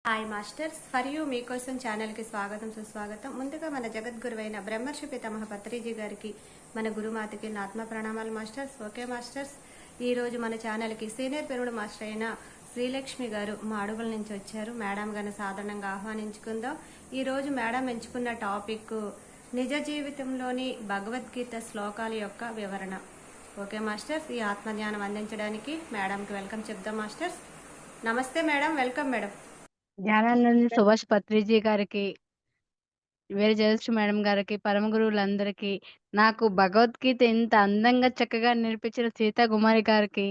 Hi masters, for you మీకోసం ఛానల్కి స్వాగతం సుస్వాగతం. ముందుగా మన జగద్గురువైన బ్రహ్మర్షి పితామహ పత్రిజీ గారికి, మన గురుమాతకి నా ఆత్మ ప్రణామాలు మాస్టర్స్. ఓకే మాస్టర్స్, ఈరోజు మన ఛానల్కి సీనియర్ పెరుడు మాస్టర్ అయిన శ్రీలక్ష్మి గారు మా అడుగుల నుంచి వచ్చారు. మేడం గారిని సాధారణంగా ఆహ్వానించుకుందాం. ఈరోజు మేడం ఎంచుకున్న టాపిక్ నిజ జీవితంలోని భగవద్గీత శ్లోకాల యొక్క వివరణ. ఓకే మాస్టర్స్, ఈ ఆత్మజ్ఞానం అందించడానికి మేడంకి వెల్కమ్ చెప్దాం మాస్టర్స్. నమస్తే madam, welcome madam. Gnanananda Subhash Patriji గారికి, వీర జయశ్రీ మేడం గారికి, పరమ గురువులందరికీ, నాకు భగవద్గీత ఇంత అందంగా చక్కగా నేర్పించిన సీతాకుమారి గారికి,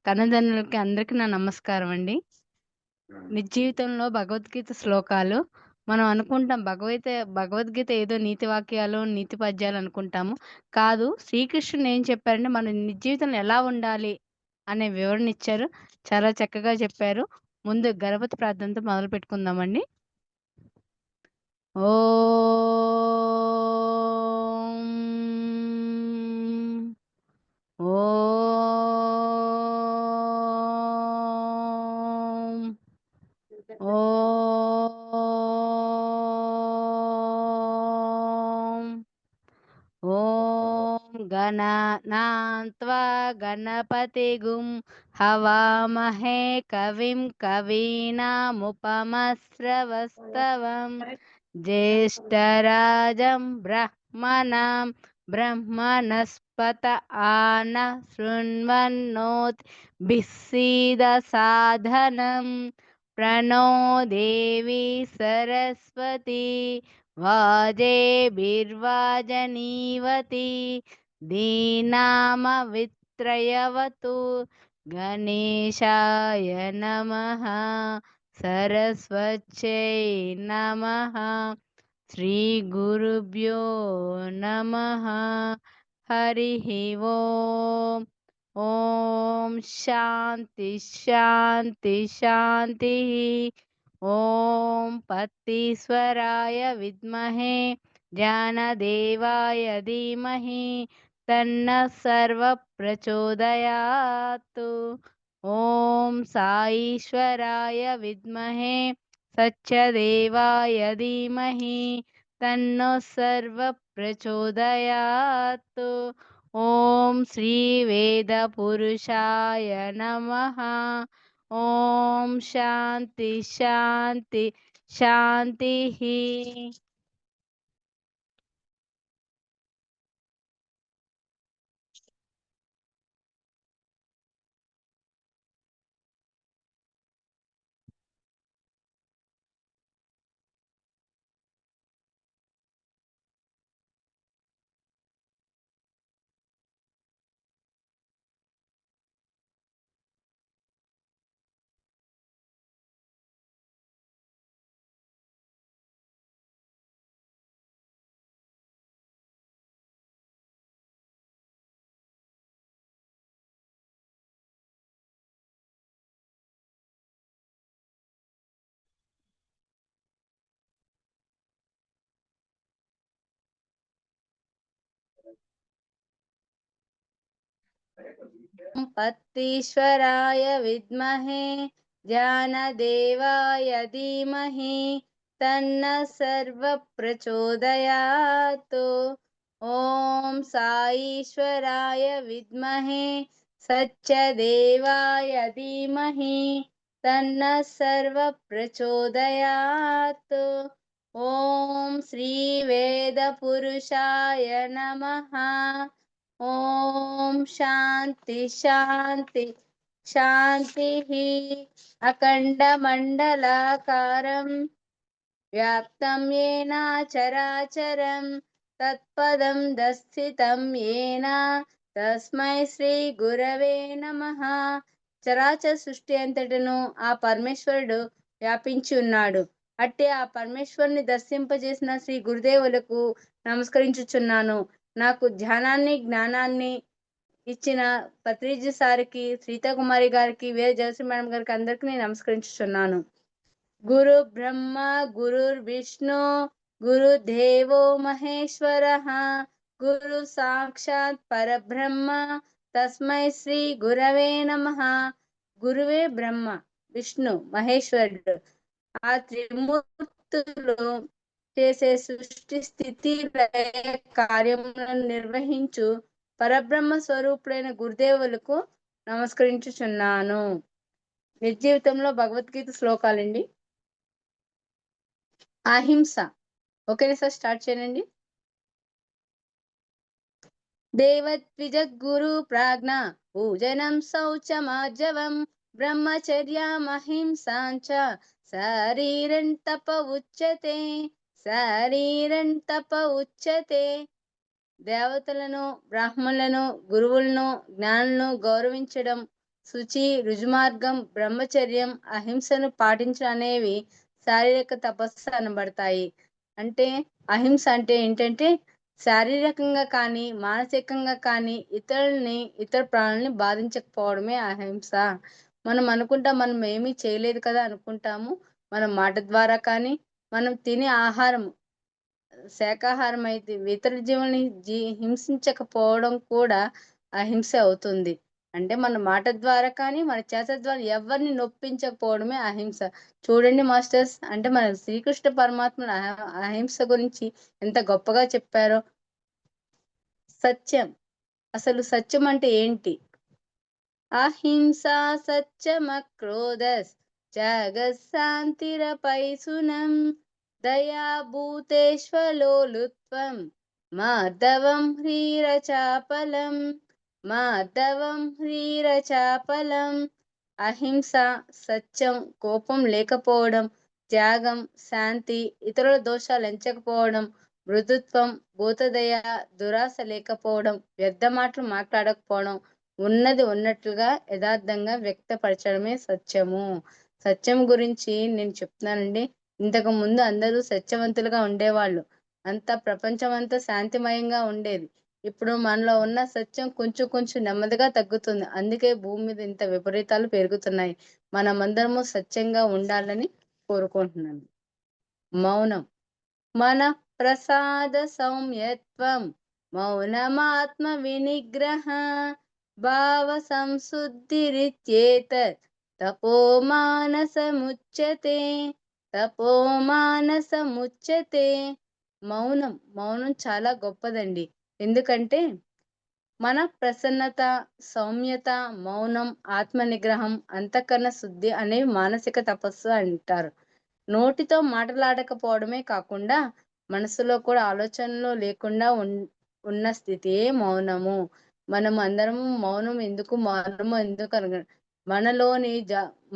తల్లిదండ్రులకి అందరికీ నా నమస్కారం అండి. నిజ జీవితంలో భగవద్గీత శ్లోకాలు మనం అనుకుంటాం భగవద్గీత ఏదో నీతి వాక్యాలు నీతి పద్యాలు అనుకుంటాము. కాదు, శ్రీకృష్ణుడు ఏం చెప్పారంటే మనం నిజ జీవితంలో ఎలా ఉండాలి అనే వివరణ ఇచ్చారు. చాలా చక్కగా చెప్పారు. ముందు గణపతి ప్రార్థనతో మొదలు పెట్టుకుందామండి. ఓం ఓం ఓం ఓం గణనాన్త్వా గణపతిగుం హవామహే కవిం కవీనాముపమస్రవస్తవం జ్యేష్ఠరాజం బ్రహ్మణాం బ్రహ్మణస్పత ఆన శృణ్వన్నోత్ బిస్సీద సాధనం ప్రణో దేవి సరస్వతి వాజేభిర్వాజనీవతి దీనామవిత్రయవతు గణేశాయ నమః సరస్వత్యై నమః శ్రీ గురుభ్యో నమః హరిః ఓం ఓం శాంతి శాంతి శాంతి ఓం పత్తీశ్వరాయ విద్మహే జ్ఞానదేవాయ ధీమహి తన్నః సర్వ ప్రచోదయాత్ ఓం సాईश्वराय విద్మహే సత్యదేవాయ ధీమహి తన్నో సర్వ ప్రచోదయాత్ ఓం శ్రీ వేద పురుషాయ నమః ఓం శాంతి శాంతి శాంతి. పత్తీశ్వరాయ విద్మహే జ్ఞానదేవాయ ధీమహి తన్నః సర్వ ప్రచోదయాత్ ఓం సాईश्वराय విద్మహే సత్యదేవాయ ధీమహి తన్నః సర్వ ప్రచోదయాత్ ఓం శ్రీ వేద పురుషాయ నమః ఓం శాంతి శాంతి శాంతి. అఖండ మండలాకారం వ్యాప్తం ఏన చరాచరం తత్పదం దస్థితం ఏన తస్మై శ్రీ గురవే నమః. చరాచర సృష్టి అంతటను ఆ పరమేశ్వరుడు వ్యాపించి ఉన్నాడు. అట్టి ఆ పరమేశ్వరుని దర్శింపజేసిన శ్రీ గురుదేవులకు నమస్కరించుచున్నాను. నాకు ధ్యానాన్ని జ్ఞానాన్ని ఇచ్చిన పత్రిజీ సార్కి, సీతాకుమారి గారికి, వీర జయశ్రీ మేడం గారికి అందరికీ నేను నమస్కరించుచున్నాను. గురు బ్రహ్మ గురుర్ విష్ణు గురుదేవో మహేశ్వరః గురు సాక్షాత్ పరబ్రహ్మ తస్మై శ్రీ గురవే నమః. గురువే బ్రహ్మ, విష్ణు, మహేశ్వరుడు. ఆ త్రిమూర్తులు చేసే సృష్టి స్థితి లయ కార్యములను నిర్వహించు పరబ్రహ్మ స్వరూపుడైన గురుదేవులకు నమస్కరించుచున్నాను. నిజ జీవితంలో భగవద్గీత శ్లోకాలండి. అహింస. ఓకేనా సార్, స్టార్ట్ చేయండి. దేవద్విజగురు ప్రాజ్ఞ పూజనం శౌచమార్జవం బ్రహ్మచర్యమహింసాంచ శరీరం తప ఉచ్యతే. శరీరం తప ఉచ్యతే. దేవతలను, బ్రాహ్మణులను, గురువులను, జ్ఞానులను గౌరవించడం, శుచి, రుజుమార్గం, బ్రహ్మచర్యం, అహింసను పాటించడం అనేవి శారీరక తపస్సు అనబడతాయి. అంటే అహింస అంటే ఏంటంటే శారీరకంగా కానీ మానసికంగా కానీ ఇతర ప్రాణుల్ని బాధించకపోవడమే అహింస. మనం అనుకుంటాం మనం ఏమీ చేయలేదు కదా అనుకుంటాము. మన మాట ద్వారా కానీ, మనం తినే ఆహారం శాకాహారం అయితే ఇతర జీవుల్ని హింసించకపోవడం కూడా అహింస అవుతుంది. అంటే మన మాట ద్వారా కానీ మన చేత ద్వారా ఎవరిని నొప్పించకపోవడమే అహింస. చూడండి మాస్టర్స్, అంటే మన శ్రీకృష్ణ పరమాత్మ అహింస గురించి ఎంత గొప్పగా చెప్పారో. సత్యం. అసలు సత్యం అంటే ఏంటి? అహింసా సత్యమక్రోధస్ జగశాంతిరపైసునం దయా భూతేష్వలోలుత్వం మాధవం హ్రీరచాపలం. మాధవం హ్రీరచాపలం. అహింస, సత్యం, కోపం లేకపోవడం, త్యాగం, శాంతి, ఇతరుల దోషాలు ఎంచకపోవడం, మృదుత్వం, భూతదయ, దురాశ లేకపోవడం, వ్యర్థ మాటలు మాట్లాడకపోవడం, ఉన్నది ఉన్నట్లుగా యథార్థంగా వ్యక్తపరచడమే సత్యము. సత్యం గురించి నేను చెప్తున్నానండి. ఇంతకు ముందు అందరూ సత్యవంతులుగా ఉండేవాళ్ళు. అంతా ప్రపంచం అంతా శాంతిమయంగా ఉండేది. ఇప్పుడు మనలో ఉన్న సత్యం కొంచెం కొంచెం నెమ్మదిగా తగ్గుతుంది. అందుకే భూమి మీద ఇంత విపరీతాలు పెరుగుతున్నాయి. మనమందరము సత్యంగా ఉండాలని కోరుకుంటున్నాను. మౌనం. మన ప్రసాద సౌమ్యత్వం మౌనమాత్మ వినిగ్రహ భావ సంశుద్ధిరిత్యేతత్ తపోమానసముచ్యతే. తపోమానసముచ్యతే. మౌనం. మౌనం చాలా గొప్పదండి. ఎందుకంటే మన ప్రసన్నత, సౌమ్యత, మౌనం, ఆత్మ నిగ్రహం, అంతఃకరణ శుద్ధి అనేవి మానసిక తపస్సు అంటారు. నోటితో మాటలాడకపోవడమే కాకుండా మనసులో కూడా ఆలోచనలు లేకుండా ఉన్న స్థితియే మౌనము. మనం అందరము మౌనము ఎందుకు మనలోని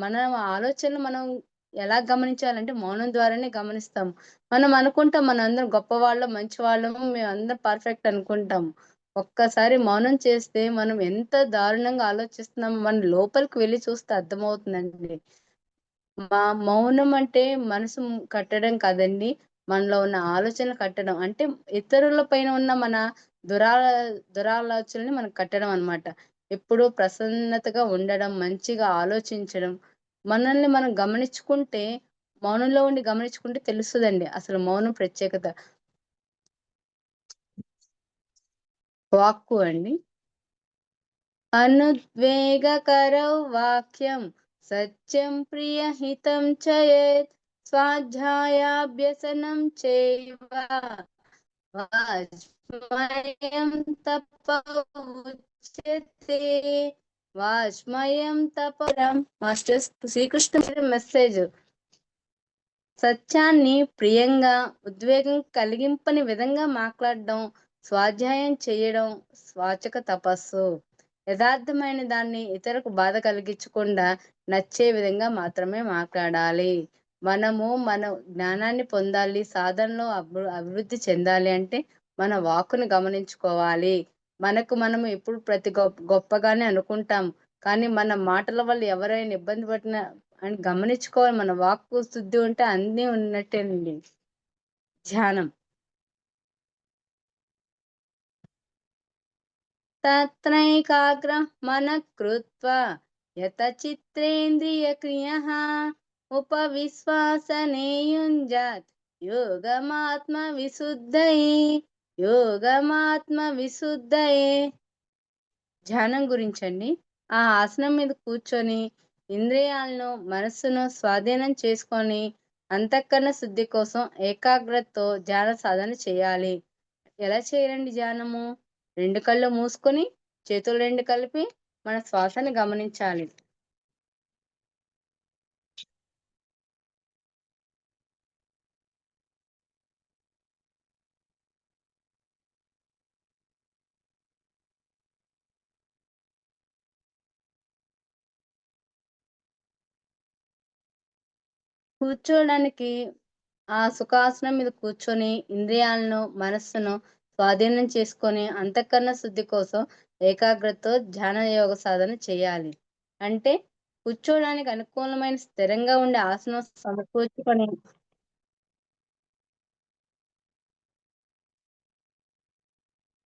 మన ఆలోచనలు మనం ఎలా గమనించాలంటే మౌనం ద్వారానే గమనిస్తాం. మనం అనుకుంటాం మనందరం గొప్పవాళ్ళం, మంచి వాళ్ళము, మేము అందరం పర్ఫెక్ట్ అనుకుంటాం. ఒక్కసారి మౌనం చేస్తే మనం ఎంత దారుణంగా ఆలోచిస్తున్నామో మన లోపలికి వెళ్ళి చూస్తే అర్థమవుతుందండి. మౌనం అంటే మనసు కట్టడం కాదండి, మనలో ఉన్న ఆలోచనలు కట్టడం. అంటే ఇతరుల పైన ఉన్న మన దురా దురాలోచనని మనం కట్టడం అన్నమాట. ఎప్పుడూ ప్రసన్నతగా ఉండడం, మంచిగా ఆలోచించడం, మనల్ని మనం గమనించుకుంటే, మౌనంలో ఉండి గమనించుకుంటే తెలుస్తదండి అసలు మౌనం ప్రత్యేకత. వాక్కు అండి. అనుద్వేగకరౌ వాక్యం సత్యం ప్రియహితం చయేత్ స్వాధ్యాయాభ్యసనం చైవ వాజ్మయం తప ఉచ్యతే. వాజ్మయం తపరం. Masters, Srikrishna message. సత్యాన్ని ప్రియంగా, ఉద్వేగం కలిగింపని విధంగా మాట్లాడడం, స్వాధ్యాయం చేయడం స్వాచక తపస్సు. యథార్థమైన దాన్ని ఇతరులకు బాధ కలిగించకుండా నచ్చే విధంగా మాత్రమే మాట్లాడాలి. మనము మన జ్ఞానాన్ని పొందాలి, సాధనలో అభివృద్ధి చెందాలి అంటే మన వాక్కును గమనించుకోవాలి. మనము ఎప్పుడు ప్రతి గొప్పగానే అనుకుంటాం, కానీ మన మాటల వల్ల ఎవరైనా ఇబ్బంది పడిన అని గమనించుకోవాలి. మన వాక్కు శుద్ధి ఉంటే అన్నీ ఉన్నట్టేనండి. ధ్యానం. తత్రైకాగ్రం మనః కృత్వా యతచిత్రేంద్రియ క్రియః ఉపవిశ్వాసనే యుంజాత్ యోగమాత్మ విశుద్ధయే. యోగమాత్మ విశుద్ధయే. ధ్యానం గురించండి. ఆ ఆసనం మీద కూర్చొని ఇంద్రియాలను, మనస్సును స్వాధీనం చేసుకొని అంతఃకరణ శుద్ధి కోసం ఏకాగ్రతతో ధ్యాన సాధన చేయాలి. ఎలా చేయాలండి ధ్యానము? 2 కళ్ళు మూసుకొని, చేతులు 2 కలిపి మన శ్వాసని గమనించాలి. కూర్చోడానికి ఆ సుఖాసనం మీద కూర్చొని ఇంద్రియాలను, మనస్సును స్వాధీనం చేసుకొని అంతఃకరణ శుద్ధి కోసం ఏకాగ్రతతో ధ్యాన యోగ సాధన చేయాలి. అంటే కూర్చోడానికి అనుకూలమైన స్థిరంగా ఉండే ఆసనం సమకూర్చుకొని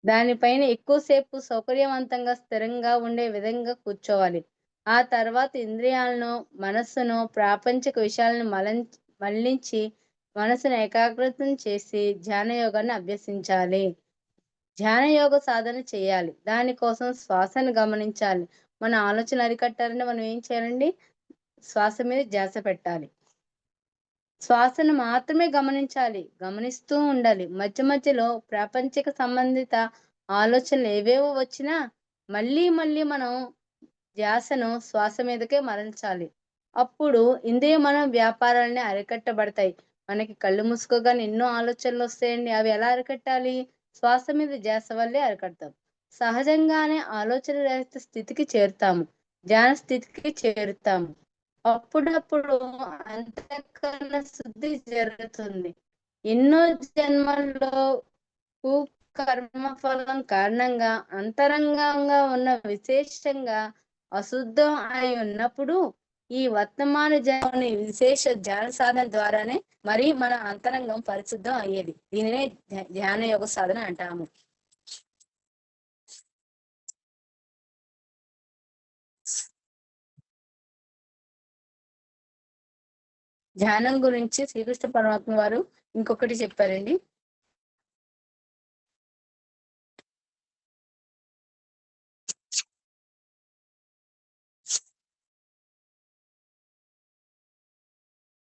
దానిపైన ఎక్కువసేపు సౌకర్యవంతంగా స్థిరంగా ఉండే విధంగా కూర్చోవాలి. ఆ తర్వాత ఇంద్రియాలను, మనస్సును ప్రాపంచిక విషయాలను మళ్లించి మనసును ఏకాగ్రతం చేసి ధ్యాన యోగాన్ని అభ్యసించాలి. ధ్యాన యోగ సాధన చేయాలి. దానికోసం శ్వాసను గమనించాలి. మన ఆలోచన అరికట్టాలంటే మనం ఏం చేయాలండి? శ్వాస మీద ధ్యాస పెట్టాలి. శ్వాసను మాత్రమే గమనించాలి. గమనిస్తూ ఉండాలి. మధ్య మధ్యలో ప్రాపంచిక సంబంధిత ఆలోచనలు ఏవేవో వచ్చినా మళ్ళీ మళ్ళీ మనం ధ్యాసను శ్వాస మీదకే మరల్చాలి. అప్పుడు ఇంద్రియ మన వ్యాపారాలన్నీ అరికట్టబడతాయి. మనకి కళ్ళు మూసుకోగానే ఎన్నో ఆలోచనలు వస్తాయండి. అవి ఎలా అరికట్టాలి? శ్వాస మీద ధ్యాస వల్లే అరికడతాం. సహజంగానే ఆలోచన రహిత స్థితికి చేరుతాము. ధ్యాన స్థితికి చేరుతాము. అప్పుడప్పుడు అంతఃకరణ శుద్ధి జరుగుతుంది. ఎన్నో జన్మల్లో కర్మఫలం కారణంగా అంతరంగంగా ఉన్న విశేషంగా అశుద్ధం అయి ఉన్నప్పుడు ఈ వర్తమాన జన్మని విశేష ధ్యాన సాధన ద్వారానే మరి మన అంతరంగం పరిశుద్ధం అయ్యేది. దీనినే ధ్యాన యోగ సాధన అంటాము. ధ్యానం గురించి శ్రీకృష్ణ పరమాత్మ వారు ఇంకొకటి చెప్పారండి.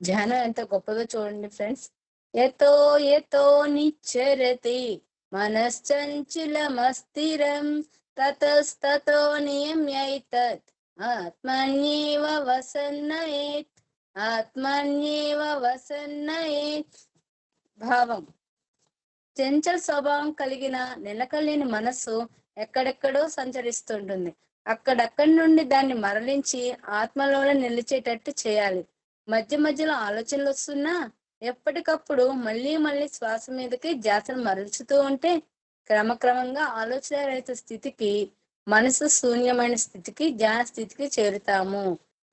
ధ్యానం ఎంత గొప్పదో చూడండి ఫ్రెండ్స్. యతో యతో నిచ్చరతి మనశ్చంచలమస్థిరం తతస్తతో నియమ్యైతత్ ఆత్మన్యేవ వసన్నయేత్ ఆత్మన్యేవ వసన్నయేత్. భావం: చంచల స్వభావం కలిగిన నిలకలేని మనస్సు ఎక్కడెక్కడో సంచరిస్తుంటుంది. అక్కడక్కడి నుండి దాన్ని మరలించి ఆత్మలోనే నిలిచేటట్టు చేయాలి. మధ్య మధ్యలో ఆలోచనలు వస్తున్నా ఎప్పటికప్పుడు మళ్ళీ మళ్ళీ శ్వాస మీదకి ధ్యాసను మరల్చుతూ ఉంటే క్రమక్రమంగా ఆలోచన రహిత స్థితికి, మనసు శూన్యమైన స్థితికి, ధ్యాన స్థితికి చేరుతాము.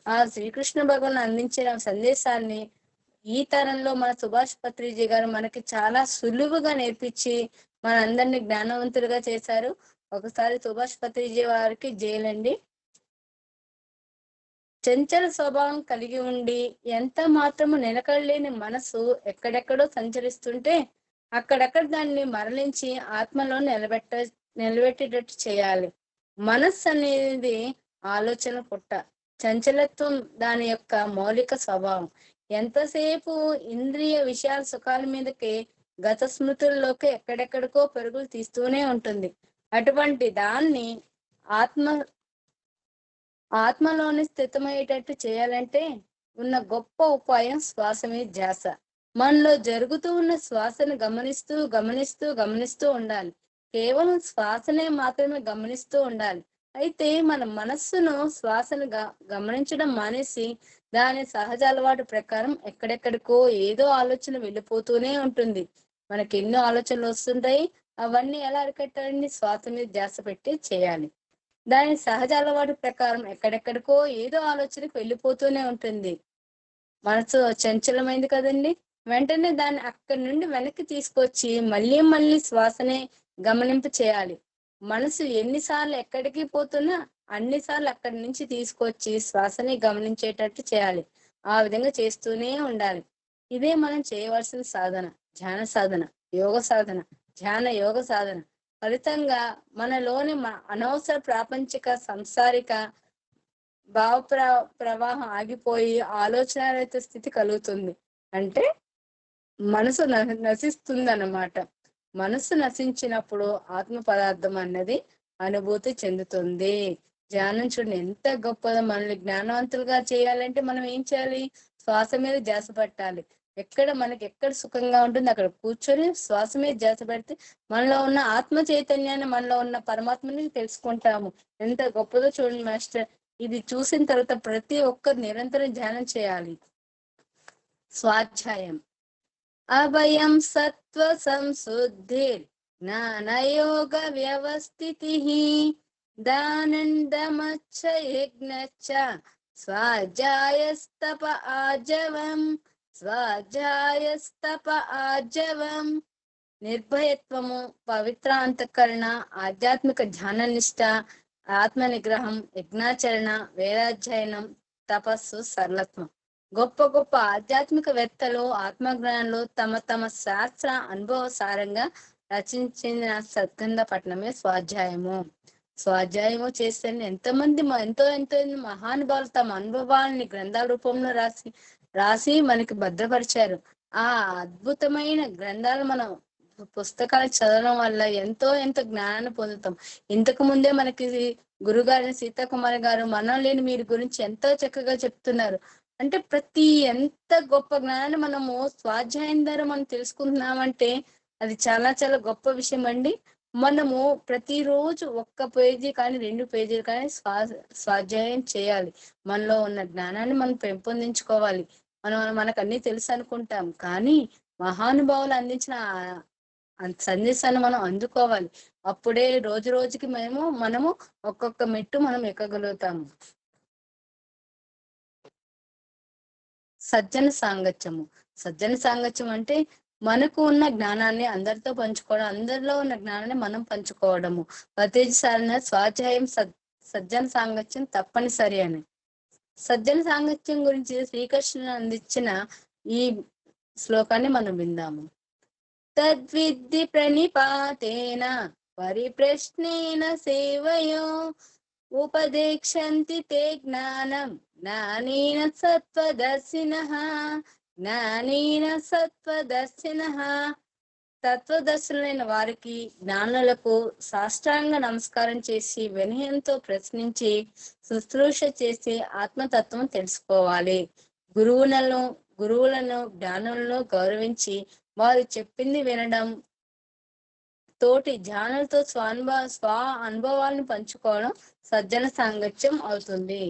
ఆ శ్రీకృష్ణ భగవాన్ అందించిన సందేశాన్ని ఈ తరంలో మన సుభాష్ పత్రిజీ గారు మనకి చాలా సులువుగా నేర్పించి మనందరినీ జ్ఞానవంతులుగా చేశారు. ఒకసారి సుభాష్ పత్రిజీ వారికి జైలండి. చంచల స్వభావం కలిగి ఉండి ఎంత మాత్రము నిలకడలేని మనసు ఎక్కడెక్కడో సంచరిస్తుంటే అక్కడక్కడ దాన్ని మరలించి ఆత్మలో నిలబెట్టేటట్టు చేయాలి. మనస్సు అనేది ఆలోచన పుట్ట. చంచలత్వం దాని యొక్క మౌలిక స్వభావం. ఎంతసేపు ఇంద్రియ విషయాల సుఖాల మీదకి, గత స్మృతుల్లోకి ఎక్కడెక్కడికో పరుగులు తీస్తూనే ఉంటుంది. అటువంటి దాన్ని ఆత్మలోని స్థితమయ్యేటట్టు చేయాలంటే ఉన్న గొప్ప ఉపాయం శ్వాస మీద ధ్యాస. మనలో జరుగుతూ ఉన్న శ్వాసను గమనిస్తూ గమనిస్తూ గమనిస్తూ ఉండాలి. కేవలం శ్వాసనే మాత్రమే గమనిస్తూ ఉండాలి. అయితే మన మనస్సును శ్వాసను గమనించడం మానేసి దాని సహజ అలవాటు ప్రకారం ఎక్కడెక్కడికో ఏదో ఆలోచన వెళ్ళిపోతూనే ఉంటుంది. మనకి ఎన్నో ఆలోచనలు వస్తుంటాయి. అవన్నీ ఎలా అరికట్టాలండి? శ్వాస మీద ధ్యాస పెట్టి చేయాలి. దాని సహజ అలవాటు ప్రకారం ఎక్కడెక్కడికో ఏదో ఆలోచనకు వెళ్ళిపోతూనే ఉంటుంది. మనసు చంచలమైంది కదండి. వెంటనే దాన్ని అక్కడి నుండి వెనక్కి తీసుకొచ్చి మళ్ళీ మళ్ళీ శ్వాసనే గమనింపు చేయాలి. మనసు ఎన్నిసార్లు ఎక్కడికి పోతున్నా అన్నిసార్లు అక్కడి నుంచి తీసుకొచ్చి శ్వాసని గమనించేటట్టు చేయాలి. ఆ విధంగా చేస్తూనే ఉండాలి. ఇదే మనం చేయవలసిన సాధన. ధ్యాన సాధన, యోగ సాధన, ధ్యాన యోగ సాధన. ఫలితంగా మనలోని అనవసర ప్రాపంచిక సంసారిక భావ ప్రవాహం ఆగిపోయి ఆలోచన రహిత స్థితి కలుగుతుంది. అంటే మనసు నశిస్తుందన్నమాట. మనసు నశించినప్పుడు ఆత్మ పదార్థం అన్నది అనుభూతి చెందుతుంది. ధ్యానం చూడండి ఎంత గొప్పదో. మనల్ని జ్ఞానవంతులుగా చేయాలంటే మనం ఏం చేయాలి? శ్వాస మీద ధ్యాస పెట్టాలి. మనకి ఎక్కడ సుఖంగా ఉంటుంది అక్కడ కూర్చొని శ్వాస మీద ధ్యాస పెడితే మనలో ఉన్న ఆత్మ చైతన్యాన్ని, మనలో ఉన్న పరమాత్మని తెలుసుకుంటాము. ఎంత గొప్పదో చూడండి మాస్టర్. ఇది చూసిన తర్వాత ప్రతి ఒక్కరు నిరంతరం ధ్యానం చేయాలి. స్వాధ్యాయం. అభయం సత్వ సంశుద్ధిర్ జ్ఞానయోగ వ్యవస్థితిః దానందమచ్చ యజ్ఞచ్చ స్వాధ్యాయస్తప ఆర్జవం. నిర్భయత్వము, పవిత్రాంతకరణ, ఆధ్యాత్మిక ధ్యాన నిష్ట, ఆత్మ నిగ్రహం, యజ్ఞాచరణ, వేదాధ్యయనం, తపస్సు, సరళత్వం. గొప్ప గొప్ప ఆధ్యాత్మికవేత్తలు, ఆత్మజ్ఞానులు తమ తమ శాస్త్ర అనుభవసారంగా రచించిన సద్గంధ పట్టణమే స్వాధ్యాయము. స్వాధ్యాయము చేస్తే ఎంతో ఎంతో మహానుభావులు తమ అనుభవాలని గ్రంథాల రూపంలో రాసి మనకి భద్రపరిచారు. ఆ అద్భుతమైన గ్రంథాలు మనం పుస్తకాలు చదవడం వల్ల ఎంతో జ్ఞానాన్ని పొందుతాం. ఇంతకు ముందే మనకి గురుగారిని సీతాకుమారి గారు మనం లేని మీరు గురించి ఎంతో చక్కగా చెప్తున్నారు. అంటే ఎంత గొప్ప జ్ఞానాన్ని మనము స్వాధ్యాయం ద్వారా మనం తెలుసుకుంటున్నామంటే అది చాలా చాలా గొప్ప విషయం అండి. మనము ప్రతిరోజు 1 పేజీ కానీ 2 పేజీలు కానీ స్వాధ్యాయం చేయాలి. మనలో ఉన్న జ్ఞానాన్ని మనం పెంపొందించుకోవాలి. మనకు అన్ని తెలుసు అనుకుంటాం, కానీ మహానుభావులు అందించిన సందేశాన్ని మనం అందుకోవాలి. అప్పుడే రోజు రోజుకి మనము ఒక్కొక్క మెట్టు మనం ఎక్కగలుగుతాము. సజ్జన సాంగత్యము. సజ్జన సాంగత్యం అంటే మనకు ఉన్న జ్ఞానాన్ని అందరితో పంచుకోవడం, అందరిలో ఉన్న జ్ఞానాన్ని మనం పంచుకోవడము. ప్రతిసారి స్వాధ్యాయం సజ్జన సాంగత్యం తప్పనిసరి అని. సజ్జన సాంగత్యం గురించి శ్రీకృష్ణుడు అందించిన ఈ శ్లోకాన్ని మనం విందాము. తద్విద్ధి ప్రణిపాతేన పరిప్రశ్నేన సేవయో ఉపదేక్షంతి తే జ్ఞానం జ్ఞానేన సత్వదర్శినః. తత్వదర్శులైన వారికి, జ్ఞానులకు సాష్టాంగ నమస్కారం చేసి వినయంతో ప్రశ్నించి శుశ్రూష చేసి ఆత్మతత్వం తెలుసుకోవాలి. గురువులను జ్ఞానులను గౌరవించి వారు చెప్పింది వినడం, తోటి ధ్యానులతో స్వ అనుభవాలను పంచుకోవడం సజ్జన సాంగత్యం అవుతుంది.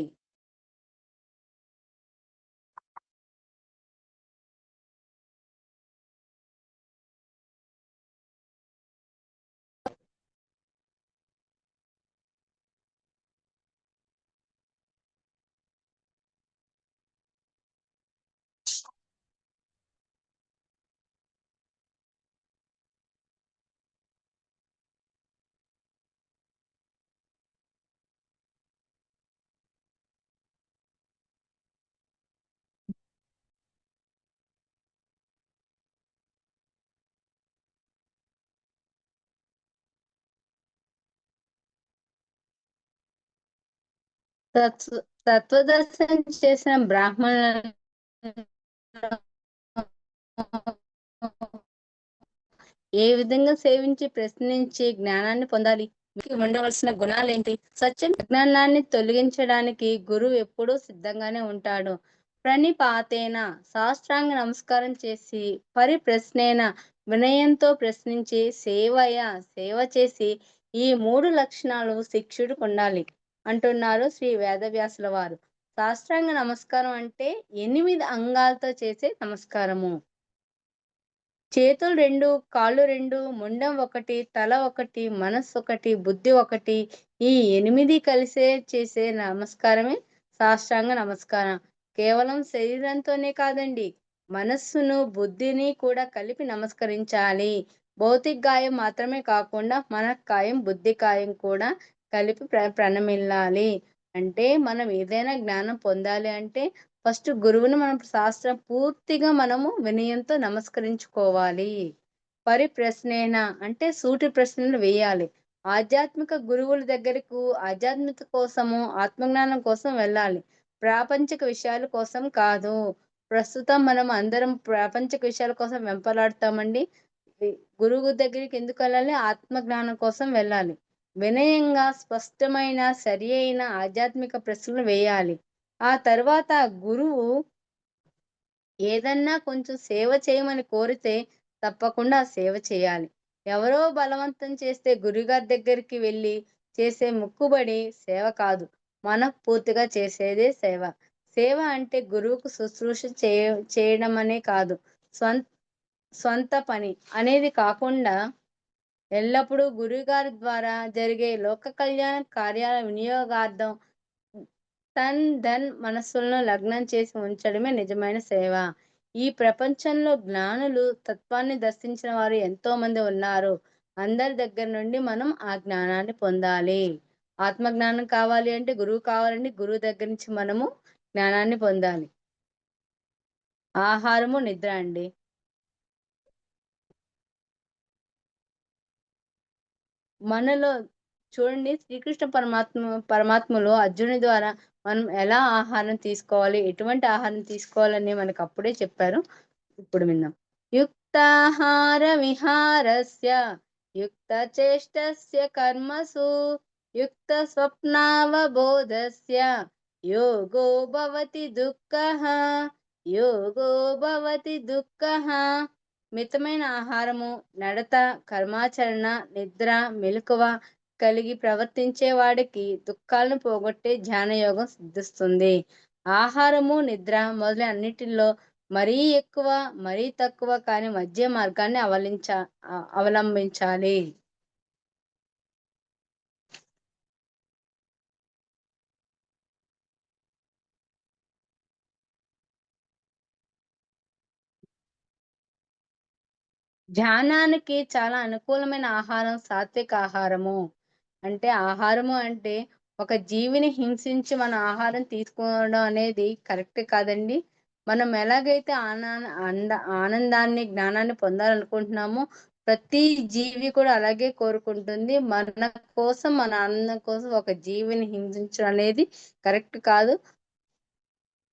తత్వదర్శనం చేసిన బ్రాహ్మణులను ఏ విధంగా సేవించి ప్రశ్నించి జ్ఞానాన్ని పొందాలి? ఉండవలసిన గుణాలేంటి? సత్యం అజ్ఞానాన్ని తొలగించడానికి గురువు ఎప్పుడూ సిద్ధంగానే ఉంటాడు. ప్రణిపాతేన సాష్టాంగ నమస్కారం చేసి, పరిప్రశ్నేన వినయంతో ప్రశ్నించి, సేవ చేసి ఈ 3 లక్షణాలు శిక్షుడికి ఉండాలి అంటున్నారు శ్రీ వేదవ్యాసుల వారు. సాష్టాంగ నమస్కారం అంటే 8 అంగాలతో చేసే నమస్కారము. చేతులు 2, కాళ్ళు 2, ముండం 1, తల 1, మనస్సు 1, బుద్ధి 1, ఈ 8 కలిసే చేసే నమస్కారమే సాష్టాంగ నమస్కారం. కేవలం శరీరంతోనే కాదండి, మనస్సును బుద్ధిని కూడా కలిపి నమస్కరించాలి. భౌతిక గాయం మాత్రమే కాకుండా మన కాయం బుద్ధి కాయం కూడా కలిపి ప్రణమిల్లాలి. అంటే మనం ఏదైనా జ్ఞానం పొందాలి అంటే ఫస్ట్ గురువుని మనం శాస్త్రం పూర్తిగా మనము వినయంతో నమస్కరించుకోవాలి. పరిప్రశ్నేన అంటే సూటి ప్రశ్నలు వేయాలి. ఆధ్యాత్మిక గురువుల దగ్గరకు ఆధ్యాత్మిక కోసము, ఆత్మజ్ఞానం కోసం వెళ్ళాలి, ప్రాపంచిక విషయాల కోసం కాదు. ప్రస్తుతం మనం అందరం ప్రాపంచిక విషయాల కోసం వెంపలాడుతామండి. గురువు దగ్గరికి ఎందుకు వెళ్ళాలి? ఆత్మ జ్ఞానం కోసం వెళ్ళాలి. వినయంగా స్పష్టమైన సరి అయిన ఆధ్యాత్మిక ప్రశ్నలు వేయాలి. ఆ తర్వాత గురువు ఏదన్నా కొంచెం సేవ చేయమని కోరితే తప్పకుండా సేవ చేయాలి. ఎవరో బలవంతం చేస్తే గురుగారి దగ్గరికి వెళ్ళి చేసే మొక్కుబడి సేవ కాదు. మనఃపూర్తిగా చేసేదే సేవ. సేవ అంటే గురువుకు శుశ్రూష చేయడం అనే కాదు. స్వంత పని అనేది కాకుండా ఎల్లప్పుడూ గురువుగారి ద్వారా జరిగే లోక కళ్యాణ కార్యాల వినియోగార్థం ధన్ మనస్సులను లగ్నం చేసి ఉంచడమే నిజమైన సేవ. ఈ ప్రపంచంలో జ్ఞానులు తత్వాన్ని దర్శించిన వారు ఎంతో మంది ఉన్నారు. అందరి దగ్గర నుండి మనం ఆ జ్ఞానాన్ని పొందాలి. ఆత్మ జ్ఞానం కావాలి అంటే గురువు కావాలండి. గురువు దగ్గర నుంచి మనము జ్ఞానాన్ని పొందాలి. ఆహారము నిద్ర అండి. మనలో చూడండి, శ్రీకృష్ణ పరమాత్మలో అర్జునుడి ద్వారా మనం ఎలా ఆహారం తీసుకోవాలి, ఎటువంటి ఆహారం తీసుకోవాలని మనకు అప్పుడే చెప్పారు. ఇప్పుడు విన్నాం. యుక్తాహార విహారస్య యుక్త చేష్టస్య కర్మసు యుక్త స్వప్నావబోధస్య యోగో భవతి దుఃఖః యోగో భవతి దుఃఖః. మితమైన ఆహారము, నడత, కర్మాచరణ, నిద్ర, మెలకువ కలిగి ప్రవర్తించే వాడికి దుఃఖాలను పోగొట్టే ధ్యానయోగం సిద్ధిస్తుంది. ఆహారము, నిద్ర మొదలైన అన్నిటిలో మరీ ఎక్కువ, మరీ తక్కువ కాని మధ్య మార్గాన్ని అవలంబించాలి. ధ్యానానికి చాలా అనుకూలమైన ఆహారం సాత్విక ఆహారము. అంటే ఆహారము అంటే ఒక జీవిని హింసించి మన ఆహారం తీసుకోవడం అనేది కరెక్ట్ కాదండి. మనం ఎలాగైతే ఆనందాన్ని, జ్ఞానాన్ని పొందాలనుకుంటున్నామో ప్రతి జీవి కూడా అలాగే కోరుకుంటుంది. మన కోసం, మన ఆనందం కోసం ఒక జీవిని హింసించడం అనేది కరెక్ట్ కాదు.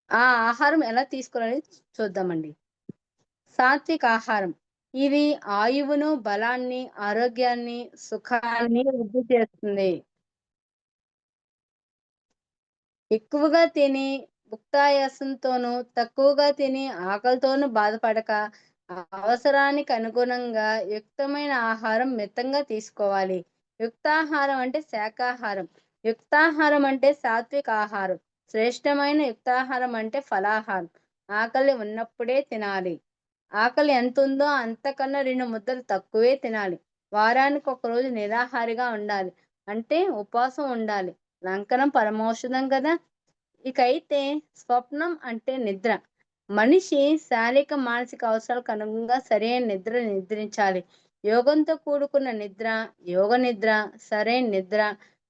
ఆ ఆహారం ఎలా తీసుకోవాలని చూద్దామండి. సాత్విక ఆహారం ఇది ఆయువును, బలాన్ని, ఆరోగ్యాన్ని, సుఖాన్ని వృద్ధి చేస్తుంది. ఎక్కువగా తిని భుక్తాయాసంతోనూ, తక్కువగా తిని ఆకలితోనూ బాధపడక అవసరానికి అనుగుణంగా యుక్తమైన ఆహారం మితంగా తీసుకోవాలి. యుక్తాహారం అంటే శాకాహారం. యుక్తాహారం అంటే సాత్విక ఆహారం. శ్రేష్టమైన యుక్తాహారం అంటే ఫలాహారం. ఆకలి ఉన్నప్పుడే తినాలి. ఆకలి ఎంత ఉందో అంతకన్నా 2 ముద్దలు తక్కువే తినాలి. వారానికి ఒకరోజు నిరాహారిగా ఉండాలి. అంటే ఉపవాసం ఉండాలి. లంకనం పరమౌషధం కదా. ఇకైతే స్వప్నం అంటే నిద్ర. మనిషి శారీరక, మానసిక అవసరాలకు అనుగుణంగా సరైన నిద్ర నిద్రించాలి. యోగంతో కూడుకున్న నిద్ర, యోగ నిద్ర, సరైన నిద్ర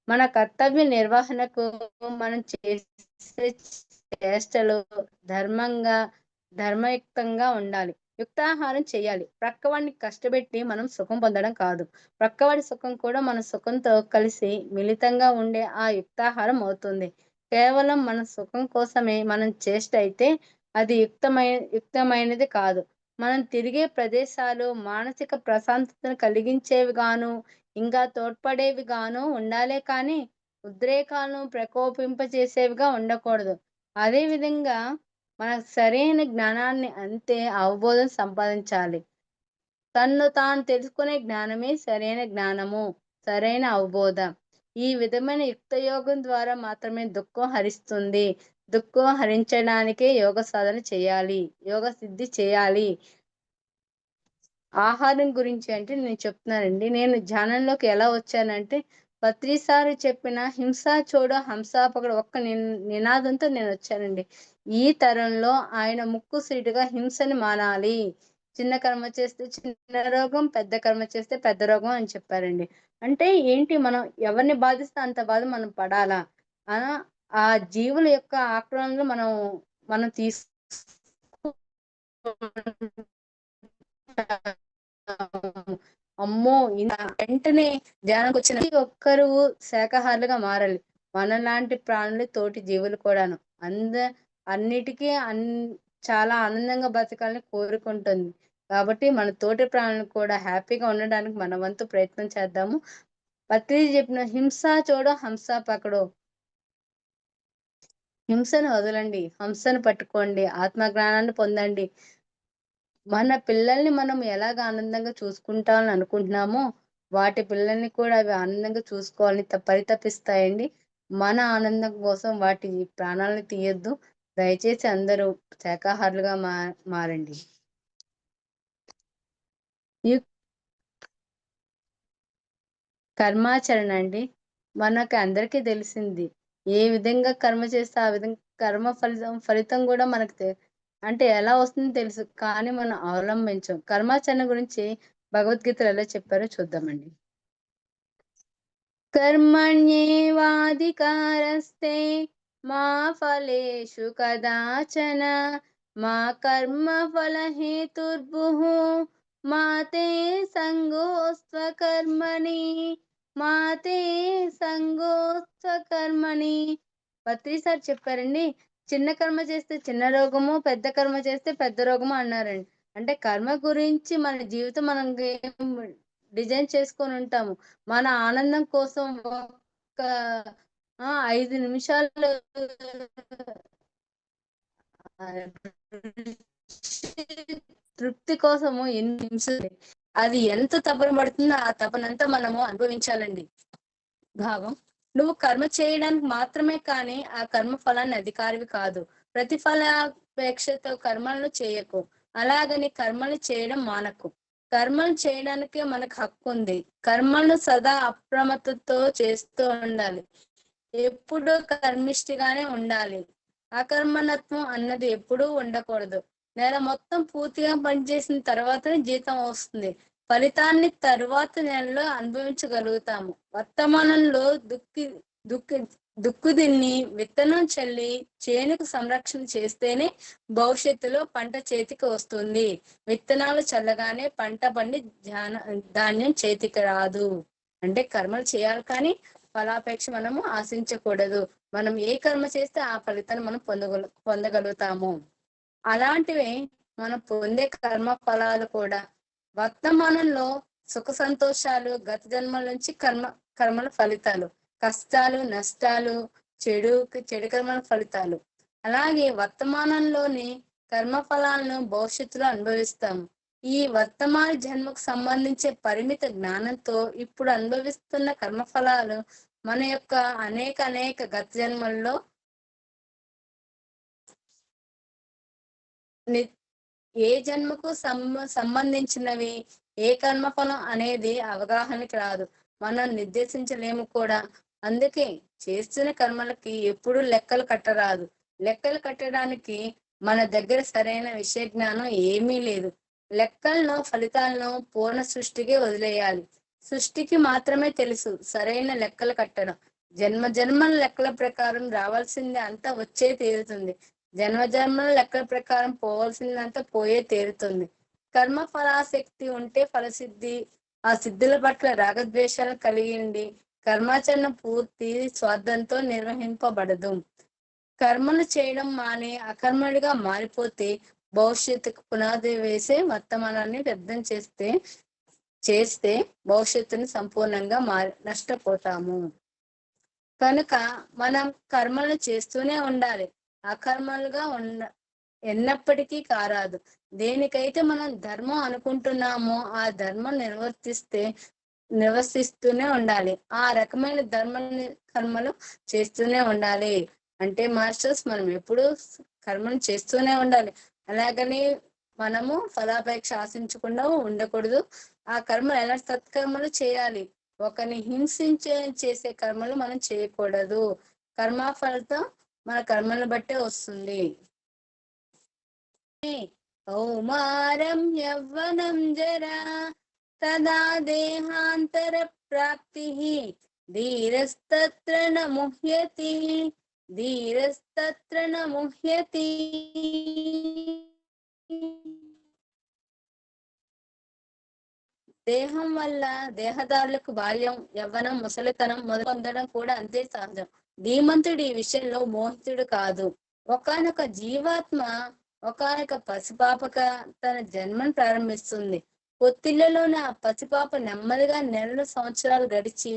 మన కర్తవ్య నిర్వహణకు, మనం చేసే చేష్టలు ధర్మయుక్తంగా ఉండాలి. యుక్తాహారం చేయాలి. ప్రక్కవాడిని కష్టపెట్టి మనం సుఖం పొందడం కాదు. ప్రక్కవాడి సుఖం కూడా మన సుఖంతో కలిసి మిళితంగా ఉండే ఆ యుక్తాహారం అవుతుంది. కేవలం మన సుఖం కోసమే మనం చేష్ట అయితే అది యుక్తమైనది కాదు. మనం తిరిగే ప్రదేశాలు మానసిక ప్రశాంతతను కలిగించేవి గాను, ఇంకా తోడ్పడేవి గాను ఉండాలే కానీ ఉద్రేకాలను ప్రకోపింపచేసేవిగా ఉండకూడదు. అదేవిధంగా మన సరైన జ్ఞానాన్ని అంతే అవబోధం సంపాదించాలి. తన్ను తాను తెలుసుకునే జ్ఞానమే సరైన జ్ఞానము, సరైన అవబోధ. ఈ విధమైన యుక్తయోగం ద్వారా మాత్రమే దుఃఖం హరిస్తుంది. దుఃఖం హరించడానికే యోగ సాధన చేయాలి, యోగ సిద్ధి చేయాలి. ఆహారం గురించి అంటే నేను చెప్తున్నానండి. నేను ధ్యానంలోకి ఎలా వచ్చానంటే పత్రిసారి చెప్పిన హింస చూడ హంసాపకడ ఒక్క నినాదంతో నేను వచ్చానండి. ఈ తరంలో ఆయన ముక్కుసూటిగా హింసని మానాలి, చిన్న కర్మ చేస్తే చిన్న రోగం, పెద్ద కర్మ చేస్తే పెద్ద రోగం అని చెప్పారండి. అంటే ఏంటి, మనం ఎవరిని బాధిస్తే అంత బాధ మనం పడాలా, ఆ జీవుల యొక్క ఆక్రమణలో మనం తీసు అమ్మో వెంటనే ధ్యానంకి వచ్చిన ఒక్కరు శాకాహారులుగా మారాలి. మనలాంటి ప్రాణులు తోటి జీవులు కూడాను అన్నిటికీ చాలా ఆనందంగా బతకాలని కోరుకుంటుంది. కాబట్టి మన తోటి ప్రాణులు కూడా హ్యాపీగా ఉండడానికి మన వంతు ప్రయత్నం చేద్దాము. పత్రిజీ చెప్పిన హింస చూడో హంస పకడో, హింసను వదలండి, హంసను పట్టుకోండి, ఆత్మ జ్ఞానాన్ని పొందండి. మన పిల్లల్ని మనం ఎలాగ ఆనందంగా చూసుకుంటామని అనుకుంటున్నామో వాటి పిల్లల్ని కూడా అవి ఆనందంగా చూసుకోవాలని పరితపిస్తాయండి. మన ఆనందం కోసం వాటి ప్రాణాలను తీయొద్దు. దయచేసి అందరూ శాకాహారులుగా మారండి. ఈ కర్మాచరణ అండి, మనకి అందరికీ తెలిసింది. ఏ విధంగా కర్మ చేస్తే ఆ విధంగా కర్మ ఫలితం కూడా మనకు అంటే ఎలా వస్తుందో తెలుసు, కానీ మనం అవలంబించం. కర్మాచరణ గురించి భగవద్గీతలో ఎలా చెప్పారో చూద్దామండి. కర్మణ్యేవాధికారస్తే మా ఫలేషు కదాచన మా కర్మ ఫల హేతుర్భుః మా తే సంగోస్త్వకర్మణి మా తే సంగోస్త్వకర్మణి. పత్రి సార్ చెప్పారండి, చిన్న కర్మ చేస్తే చిన్న రోగము, పెద్ద కర్మ చేస్తే పెద్ద రోగము అన్నారండి. అంటే కర్మ గురించి మన జీవితం మనం డిజైన్ చేసుకొని ఉంటాము. మన ఆనందం కోసం ఒక 5 నిమిషాలు తృప్తి కోసము ఎన్ని నిమిషాలు అది ఎంత తపన పడుతుందో ఆ తపనంతా మనము అనుభవించాలండి. భావం, నువ్వు కర్మ చేయడానికి మాత్రమే కానీ ఆ కర్మ ఫలాన్ని అధికారివి కాదు. ప్రతిఫలాపేక్షతో కర్మలను చేయకు, అలాగని కర్మలు చేయడం మానకు. కర్మలు చేయడానికే మనకు హక్కు ఉంది. కర్మలను సదా అప్రమత్తతో చేస్తూ ఉండాలి. ఎప్పుడూ కర్మిష్టిగానే ఉండాలి. అకర్మణత్వం అన్నది ఎప్పుడూ ఉండకూడదు. నెల మొత్తం పూర్తిగా పనిచేసిన తర్వాతనే జీతం వస్తుంది. ఫలితాన్ని తరువాత నెలలో అనుభవించగలుగుతాము. వర్తమానంలో దుక్కు దిన్ని విత్తనం చల్లి చేనుకు సంరక్షణ చేస్తేనే భవిష్యత్తులో పంట చేతికి వస్తుంది. విత్తనాలు చల్లగానే పంట పండి ధాన్యం చేతికి రాదు. అంటే కర్మలు చేయాలి కానీ ఫలాపేక్ష మనము ఆశించకూడదు. మనం ఏ కర్మ చేస్తే ఆ ఫలితాన్ని మనం పొందగలుగుతాము. అలాంటివే మనం పొందే కర్మ ఫలాలు కూడా వర్తమానంలో సుఖ సంతోషాలు గత జన్మల నుంచి కర్మల ఫలితాలు, కష్టాలు నష్టాలు చెడు కర్మల ఫలితాలు. అలాగే వర్తమానంలోని కర్మ ఫలాలను భవిష్యత్తులో అనుభవిస్తాము. ఈ వర్తమాన జన్మకు సంబంధించే పరిమిత జ్ఞానంతో ఇప్పుడు అనుభవిస్తున్న కర్మఫలాలు మన యొక్క అనేక గత జన్మల్లో ఏ జన్మకు సంబంధించినవి, ఏ కర్మఫలం అనేది అవగాహనకి రాదు, మనం నిర్దేశించలేము కూడా. అందుకే చేస్తున్న కర్మలకి ఎప్పుడూ లెక్కలు కట్టరాదు. లెక్కలు కట్టడానికి మన దగ్గర సరైన విషయ జ్ఞానం ఏమీ లేదు. లెక్కలను ఫలితాలను పూర్ణ సృష్టికి వదిలేయాలి. సృష్టికి మాత్రమే తెలుసు సరైన లెక్కలు కట్టడం. జన్మల లెక్కల ప్రకారం రావాల్సింది అంతా వచ్చే తీరుతుంది. జన్మల లెక్కల ప్రకారం పోవాల్సిందంతా పోయే తీరుతుంది. కర్మ ఫలాశక్తి ఉంటే ఫలసిద్ధి, ఆ సిద్ధుల పట్ల రాగద్వేషాలు కలిగిండి కర్మాచరణ పూర్తి స్వార్థంతో నిర్వహింపబడదు. కర్మలు చేయడం మానే అకర్మడిగా మారిపోతే భవిష్యత్తుకు పునాది వేసే వర్తమానాన్ని వ్యర్థం చేస్తే భవిష్యత్తుని సంపూర్ణంగా నష్టపోతాము. కనుక మనం కర్మలు చేస్తూనే ఉండాలి. అకర్మలుగా ఎన్నప్పటికీ కారాదు. దేనికైతే మనం ధర్మం అనుకుంటున్నామో ఆ ధర్మం నిర్వర్తిస్తూనే ఉండాలి. ఆ రకమైన కర్మలు చేస్తూనే ఉండాలి. అంటే మాస్టర్స్ మనం ఎప్పుడు కర్మను చేస్తూనే ఉండాలి. అలాగని మనము ఫలాపేక్ష ఆశించకుండా ఉండకూడదు. ఆ కర్మలు ఎలా సత్కర్మలు చేయాలి. ఒకరిని చేసే కర్మలు మనం చేయకూడదు. కర్మ ఫలితం మన కర్మలను బట్టే వస్తుంది. కౌమారం యవ్వనం జరా తదా దేహాంతర ప్రాప్తి ధీరస్తత్ర న ముహ్యతి దేహం వల్ల దేహదారులకు బాల్యం, యవ్వనం, ముసలితనం పొందడం కూడా అంతే సహజం. ధీమంతుడు ఈ విషయంలో మోహితుడు కాదు. ఒకానొక జీవాత్మ ఒకానొక పసిపాపగా తన జన్మను ప్రారంభిస్తుంది. పొత్తిళ్లలోని ఆ పసిపాప నెమ్మదిగా నెలలు సంవత్సరాలు గడిచి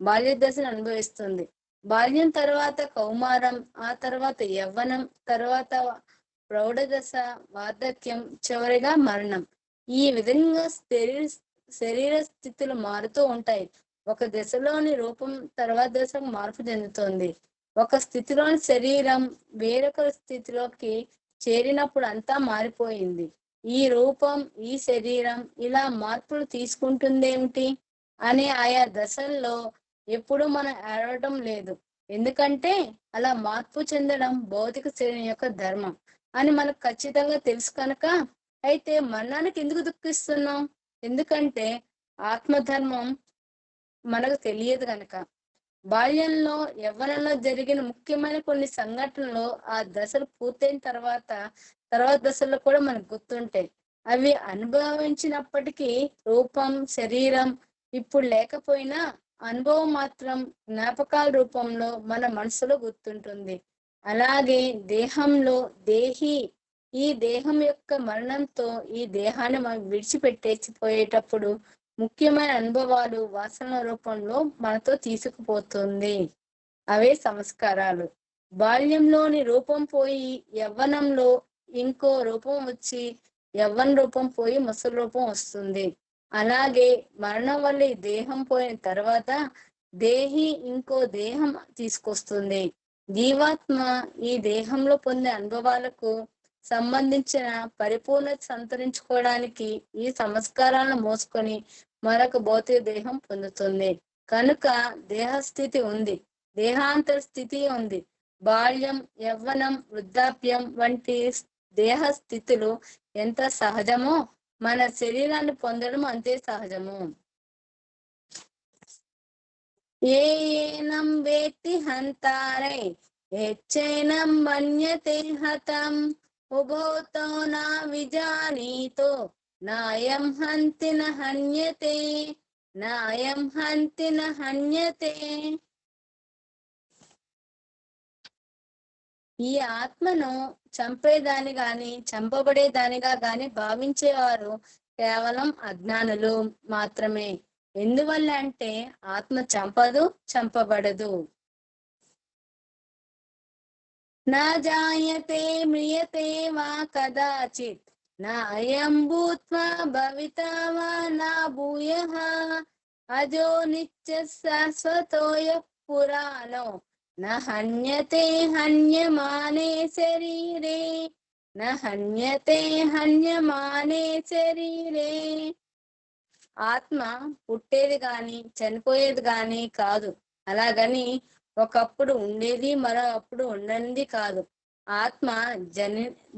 బాల్య దశను అనుభవిస్తుంది. బాల్యం తర్వాత కౌమారం, ఆ తర్వాత యవ్వనం, తర్వాత ప్రౌఢ దశ, వార్ధక్యం, చివరిగా మరణం. ఈ విధంగా శరీర స్థితులు మారుతూ ఉంటాయి. ఒక దశలోని రూపం తర్వాత దశకు మార్పు చెందుతుంది. ఒక స్థితిలోని శరీరం వేరొక స్థితిలోకి చేరినప్పుడు అంతా మారిపోయింది. ఈ రూపం, ఈ శరీరం ఇలా మార్పులు తీసుకుంటుందేమిటి అనే ఆయా దశల్లో ఎప్పుడు మనం ఏడవటం లేదు. ఎందుకంటే అలా మార్పు చెందడం భౌతిక శరీరం యొక్క ధర్మం అని మనకు ఖచ్చితంగా తెలుసు కనుక. అయితే మరణానికి ఎందుకు దుఃఖిస్తున్నాం? ఎందుకంటే ఆత్మధర్మం మనకు తెలియదు కనుక. బాల్యంలో, యవ్వనంలో జరిగిన ముఖ్యమైన కొన్ని సంఘటనలు ఆ దశలు పూర్తయిన తర్వాత దశల్లో కూడా మనకు గుర్తుంటాయి. అవి అనుభవించినప్పటికీ రూపం, శరీరం ఇప్పుడు లేకపోయినా అనుభవం మాత్రం జ్ఞాపకాల రూపంలో మన మనసులో గుర్తుంటుంది. అలాగే దేహంలో దేహి, ఈ దేహం యొక్క మరణంతో ఈ దేహాన్ని మనం విడిచిపెట్టేసిపోయేటప్పుడు ముఖ్యమైన అనుభవాలు వాసన రూపంలో మనతో తీసుకుపోతుంది. అవే సంస్కారాలు. బాల్యంలోని రూపం పోయి యవ్వనంలో ఇంకో రూపం వచ్చి, యవ్వన రూపం పోయి ముసలి రూపం వస్తుంది. అలాగే మరణం వల్ల ఈ దేహం పోయిన తర్వాత దేహి ఇంకో దేహం తీసుకొస్తుంది. జీవాత్మ ఈ దేహంలో పొందే అనుభవాలకు సంబంధించిన పరిపూర్ణత సంతరించుకోవడానికి ఈ సంస్కారాలను మోసుకొని మరొక భౌతిక దేహం పొందుతుంది. కనుక దేహస్థితి ఉంది, దేహాంతర స్థితి ఉంది. బాల్యం, యవ్వనం, వృద్ధాప్యం వంటి దేహ స్థితులు ఎంత సహజమో మన శరీరాన్ని పొందడం అంతే సహజము. ఏనం వేత్తి హంతారై యచ్చైనం మన్యతే హతం ఉభౌతో నా విజానీతో నాయం హంతి న హన్యతే, నాయం హంతి న హన్యతే. ఈ ఆత్మను చంపేదాని గాని చంపబడేదానిగా గాని భావించేవారు కేవలం అజ్ఞానులు మాత్రమే. ఎందువల్ల అంటే ఆత్మ చంపదు, చంపబడదు. నా జాయతే మ్రియతే వా కదాచిత్ నాయం భూత్వా భవితా వా నా భూయః అజో నిత్య శాశ్వతోయ పురాణో న హన్యతే హన్యమానే శరీరే, న హన్యతే హన్యమానే శరీరే. ఆత్మ పుట్టేది గాని చనిపోయేది గాని కాదు. అలాగని ఒకప్పుడు ఉండేది మరో అప్పుడు ఉండనిది కాదు. ఆత్మ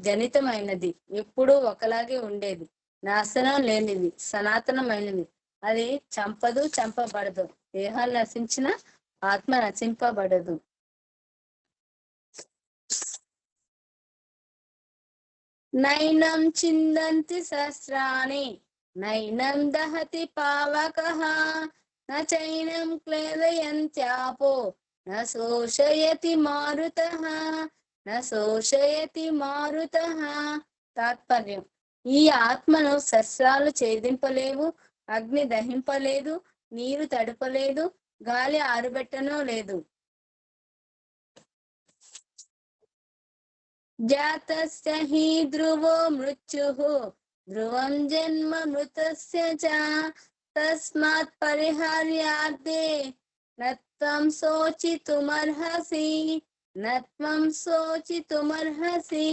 జనితమైనది, ఎప్పుడూ ఒకలాగే ఉండేది, నాశనం లేనిది, సనాతనమైనది. అది చంపదు, చంపబడదు. దేహాలు నశించిన ఆత్మ నశింపబడదు. నైనం చిందంతి శస్త్రాణి నైనం దహతి పావకః న చైనం క్లేదయంత్యాపో న శోషయతి మారుతః, న శోషయతి మారుతః. తాత్పర్యం: ఈ ఆత్మను శస్త్రాలు ఛేదింపలేవు, అగ్ని దహింపలేదు, నీరు తడపలేదు, గాలి ఆరుబెట్టనో లేదు. జాతస్య హి ధ్రువో మృత్యుః ధ్రువం జన్మ మృతస్య చ తస్మాత్ పరిహార్యార్థే నత్వం శోచితుమర్హసి, నత్వం శోచితుమర్హసి.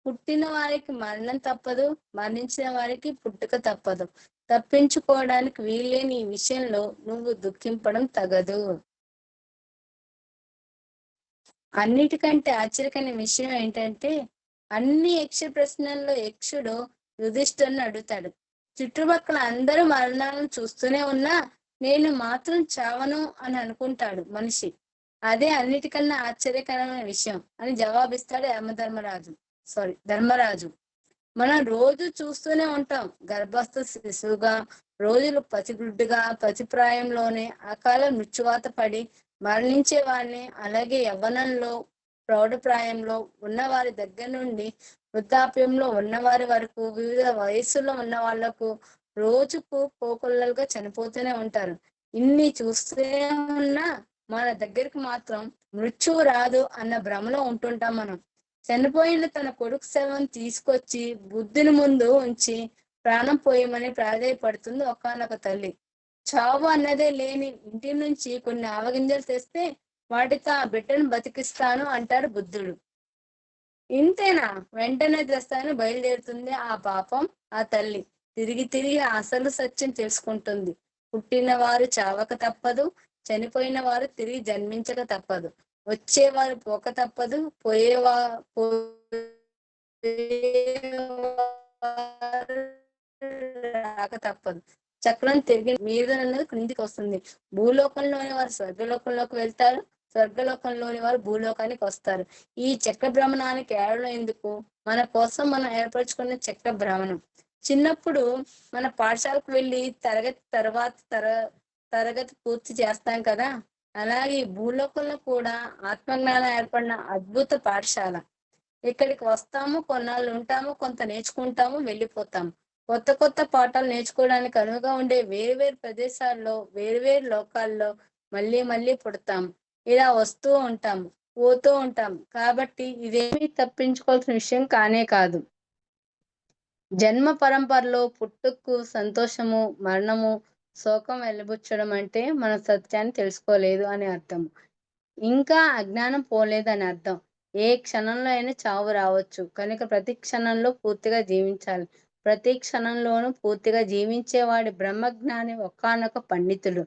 పుట్టిన వారికి మరణం తప్పదు, మరణించిన వారికి పుట్టుక తప్పదు. తప్పించుకోవడానికి వీల్లేని ఈ విషయంలో నువ్వు దుఃఖింపడం తగదు. అన్నిటికంటే ఆశ్చర్యకరమైన విషయం ఏంటంటే అన్ని యక్ష ప్రశ్నల్లో యక్షుడు యుధిష్ఠిరుని అడుగుతాడు. చుట్టుపక్కల అందరూ మరణాలను చూస్తూనే ఉన్నా నేను మాత్రం చావను అని అనుకుంటాడు మనిషి. అదే అన్నిటికన్నా ఆశ్చర్యకరమైన విషయం అని జవాబిస్తాడు ధర్మరాజు. మనం రోజు చూస్తూనే ఉంటాం, గర్భస్థ శిశువుగా, రోజులు పసిగుడ్డుగా, పసిప్రాయంలోనే అకాల మృత్యువాత పడి మరణించే వాడిని, అలాగే యవ్వనంలో ప్రౌఢప్రాయంలో ఉన్నవారి దగ్గర నుండి వృద్ధాప్యంలో ఉన్నవారి వరకు వివిధ వయస్సులో ఉన్న వాళ్లకు రోజుకు కోకొల్లలుగా చనిపోతూనే ఉంటారు. ఇన్ని చూస్తూనే ఉన్నా మన దగ్గరికి మాత్రం మృత్యువు రాదు అన్న భ్రమలో ఉంటుంటాం మనం. చనిపోయిన తన కొడుకు శవం తీసుకొచ్చి బుద్ధుని ముందు ఉంచి ప్రాణం పోయమని ప్రాధేయపడుతుంది ఒకానొక తల్లి. చావు అన్నదే లేని ఇంటి నుంచి కొన్ని ఆవగింజలు తెస్తే వాటితో ఆ బిడ్డను బతికిస్తాను అంటాడు బుద్ధుడు. ఇంతేనా? వెంటనే తెస్తాను బయలుదేరుతుంది ఆ పాపం. ఆ తల్లి తిరిగి తిరిగి అసలు సత్యం తెలుసుకుంటుంది. పుట్టిన వారు చావక తప్పదు, చనిపోయిన వారు తిరిగి జన్మించక తప్పదు, వచ్చేవారు పోక తప్పదు, రాక తప్పదు. చక్రం తిరిగి మీద క్రిందికి వస్తుంది. భూలోకంలోని వారు స్వర్గలోకంలోకి వెళ్తారు, స్వర్గలోకంలోని వారు భూలోకానికి వస్తారు. ఈ చక్ర భ్రమణానికి కేవలం ఎందుకు? మన కోసం మనం ఏర్పరచుకున్న చక్ర భ్రమణం. చిన్నప్పుడు మన పాఠశాలకు వెళ్ళి తరగతి పూర్తి చేస్తాం కదా, అలాగే ఈ భూలోకంలో కూడా ఆత్మజ్ఞానం ఏర్పడిన అద్భుత పాఠశాల. ఇక్కడికి వస్తాము, కొన్నాళ్ళు ఉంటాము, కొంత నేర్చుకుంటాము, వెళ్ళిపోతాము. కొత్త కొత్త పాఠాలు నేర్చుకోవడానికి అనువుగా ఉండే వేరు ప్రదేశాల్లో, వేరు లోకాల్లో మళ్ళీ మళ్ళీ పుడతాము. ఇలా వస్తూ ఉంటాము, పోతూ ఉంటాం. కాబట్టి ఇదేమీ తప్పించుకోవాల్సిన విషయం కానే కాదు. జన్మ పరంపరలో పుట్టుకు సంతోషము, మరణము, శోకం వెలిబుచ్చడం అంటే మన సత్యాన్ని తెలుసుకోలేదు అని అర్థం. ఇంకా అజ్ఞానం పోలేదు అని అర్థం. ఏ క్షణంలో అయినా చావు రావచ్చు కనుక ప్రతి క్షణంలో పూర్తిగా జీవించాలి. ప్రతి క్షణంలోనూ పూర్తిగా జీవించేవాడి బ్రహ్మజ్ఞాని ఒకానొక పండితుడు.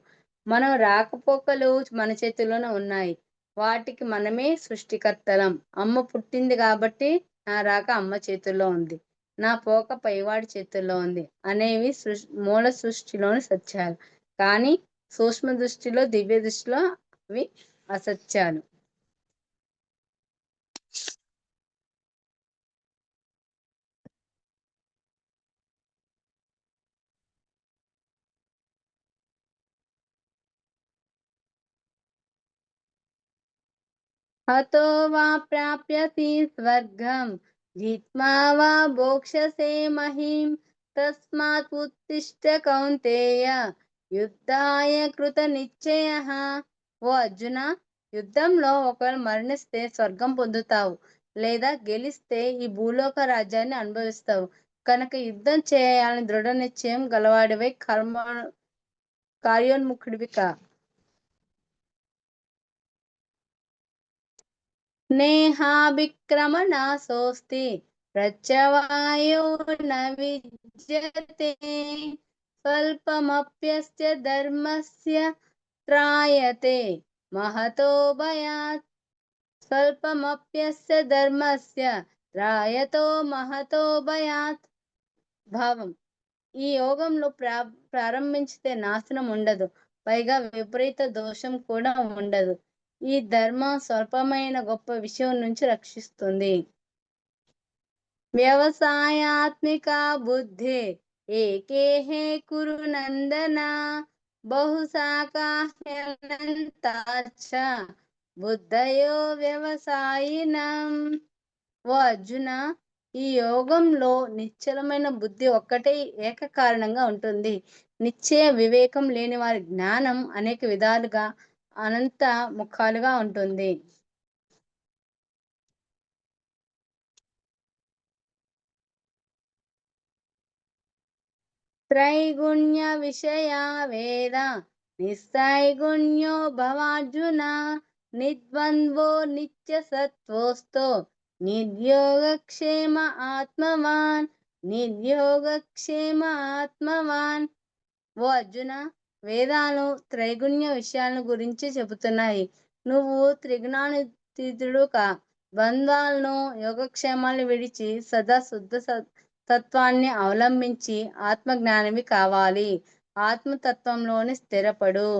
మనం రాకపోకలు మన చేతుల్లోనే ఉన్నాయి, వాటికి మనమే సృష్టికర్తలం. అమ్మ పుట్టింది కాబట్టి నా రాక అమ్మ చేతుల్లో ఉంది, నా పోక పైవాడి చేతుల్లో ఉంది అనేవి మూల సృష్టిలోని సత్యాలు. కానీ సూక్ష్మ దృష్టిలో, దివ్య దృష్టిలో అవి అసత్యాలు. హతో వా ప్రాప్యసి స్వర్గం జిత్వా వా భోక్ష్యసే మహీం తస్మాత్ ఉత్తిష్ఠ కౌంతేయ యుద్ధాయ కృత నిశ్చయః. ఓ అర్జున, యుద్ధంలో ఒకవేళ మరణిస్తే స్వర్గం పొందుతావు, లేదా గెలిస్తే ఈ భూలోక రాజ్యాన్ని అనుభవిస్తావు. కనుక యుద్ధం చేయాలని దృఢ నిశ్చయం గలవాడివై కార్యోన్ముఖుడివి కా. నేహాభిక్రమణాసోస్తి ప్రత్యవాయో న విద్యతే స్వల్పమప్యస్య ధర్మస్య త్రాయతే మహతో భయాత్. స్వల్పమప్యస్య ధర్మస్య త్రాయతో మహతో భయాత్. భావం: ఈ యోగంలో ప్రారంభించితే నాశనం ఉండదు, పైగా విపరీత దోషం కూడా ఉండదు. ఈ ధర్మం స్వల్పమైన గొప్ప విషయం నుంచి రక్షిస్తుంది. వ్యవసాయాత్మిక బుద్ధి ఏకేహే కురు నందన బహుశాఖాహ్యనంతాచ్చ బుద్ధయో వ్యవసాయినం. ఓ అర్జున, ఈ యోగంలో నిశ్చలమైన బుద్ధి ఒక్కటే ఏకకారణంగా ఉంటుంది. నిశ్చయ వివేకం లేని వారి జ్ఞానం అనేక విధాలుగా అనంత ముఖాలుగా ఉంటుంది. త్రైగుణ్య విషయ వేద నిస్త్రైగుణ్యో భవార్జున నిద్వంద్వో నిత్య సత్వోస్తో నిర్యోగక్షేమ ఆత్మవాన్. నిర్యోగక్షేమ ఆత్మవాన్. ఓ అర్జున, వేదాలు త్రైగుణ్య విషయాలను గురించి చెబుతున్నాయి. నువ్వు త్రిగుణాతీతుడు కా. ద్వంద్వాలను, యోగక్షేమాలను విడిచి సదా శుద్ధ తత్వాన్ని అవలంబించి ఆత్మజ్ఞానివి కావాలి. ఆత్మతత్వంలోని స్థిరపడు.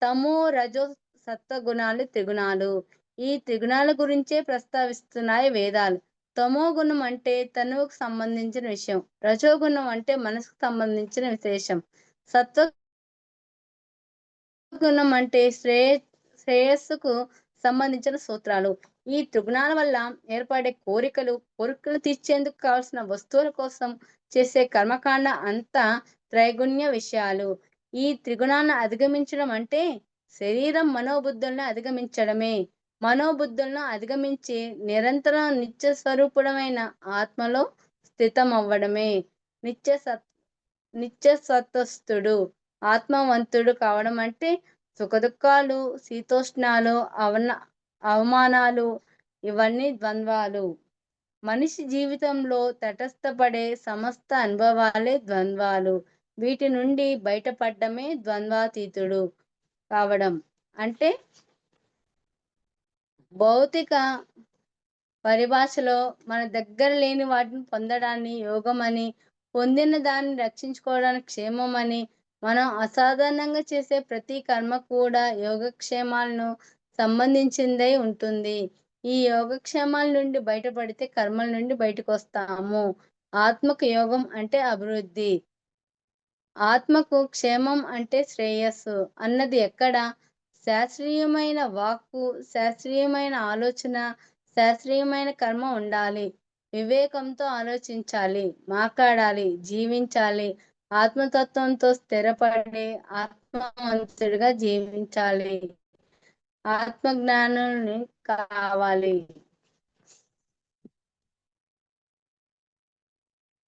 తమో, రజో, సత్వగుణాలు త్రిగుణాలు. ఈ త్రిగుణాల గురించే ప్రస్తావిస్తున్నాయి వేదాలు. తమో గుణం అంటే తనువుకు సంబంధించిన విషయం, రజోగుణం అంటే మనసుకు సంబంధించిన విశేషం, సత్వగుణం అంటే శ్రేయస్సుకు సంబంధించిన సూత్రాలు. ఈ త్రిగుణాల వల్ల ఏర్పడే కోరికలు తీర్చేందుకు కావాల్సిన వస్తువుల కోసం చేసే కర్మకాండ అంతా త్రైగుణ్య విషయాలు. ఈ త్రిగుణాలను అధిగమించడం అంటే శరీరం మనోబుద్ధులను అధిగమించడమే. మనోబుద్ధులను అధిగమించి నిరంతరం నిత్య స్వరూపుడమైన ఆత్మలో స్థితమవ్వడమే. నిత్యసత్వస్థుడు ఆత్మవంతుడు కావడం అంటే సుఖదుఖాలు, శీతోష్ణాలు, అవమానాలు ఇవన్నీ ద్వంద్వాలు. మనిషి జీవితంలో తటస్థపడే సమస్త అనుభవాలే ద్వంద్వాలు. వీటి నుండి బయటపడమే ద్వంద్వాతీతుడు కావడం. అంటే భౌతిక పరిభాషలో మన దగ్గర లేని వాటిని పొందడాన్ని యోగం అని, పొందిన దాన్ని రక్షించుకోవడానికి క్షేమం అని, మనం అసాధారణంగా చేసే ప్రతి కర్మ కూడా యోగక్షేమాలను సంబంధించిందై ఉంటుంది. ఈ యోగక్షేమాల నుండి బయటపడితే కర్మల నుండి బయటకు వస్తాము. ఆత్మకు యోగం అంటే అభివృద్ధి, ఆత్మకు క్షేమం అంటే శ్రేయస్సు అన్నది ఎక్కడ? శాస్త్రీయమైన వాక్కు, శాస్త్రీయమైన ఆలోచన, శాస్త్రీయమైన కర్మ ఉండాలి. వివేకంతో ఆలోచించాలి, మాట్లాడాలి, జీవించాలి. ఆత్మతత్వంతో స్థిరపడి ఆత్మవంతుడిగా జీవించాలి. ఆత్మజ్ఞానుని కావాలి.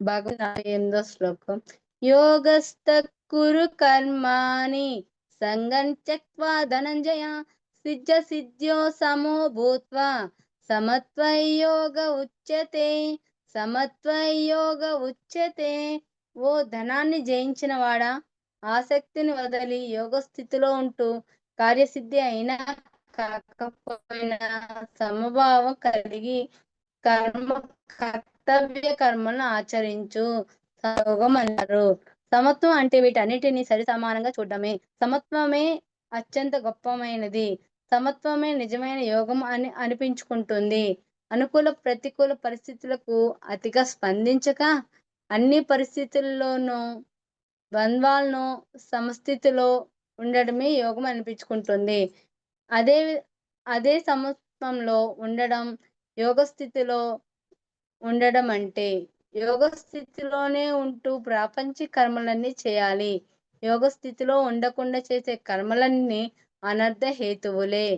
భగవద్గీత 8వ శ్లోకం. యోగస్థ కురు కర్మాణి సంగం త్యక్త్వా ధనంజయ సిద్ధ్యో సమో భూత్వా సమత్వయోగ ఉచ్యతే. సమత్వయోగ ఉచ్యతే. ఓ ధనాన్ని జయించిన వాడా, ఆసక్తిని వదిలి యోగ స్థితిలో ఉంటూ కార్యసిద్ధి అయినా కాకపోయినా సమభావం కలిగి కర్తవ్య కర్మలను ఆచరించు. యోగం అన్నారు. సమత్వం అంటే వీటన్నిటిని సరి సమానంగా చూడడమే. సమత్వమే అత్యంత గొప్పమైనది. సమత్వమే నిజమైన యోగం అని అనిపించుకుంటుంది. అనుకూల ప్రతికూల పరిస్థితులకు అతిగా స్పందించక అన్ని పరిస్థితుల్లోనూ ద్వంద్వాలను సమస్థితిలో ఉండడమే యోగం అనిపించుకుంటుంది. అదే సమత్వంలో ఉండడం, యోగ స్థితిలో ఉండడం అంటే యోగ స్థితిలోనే ఉంటూ ప్రాపంచిక కర్మలన్నీ చేయాలి. యోగ స్థితిలో ఉండకుండా చేసే కర్మలన్నీ అనర్థ హేతువులే.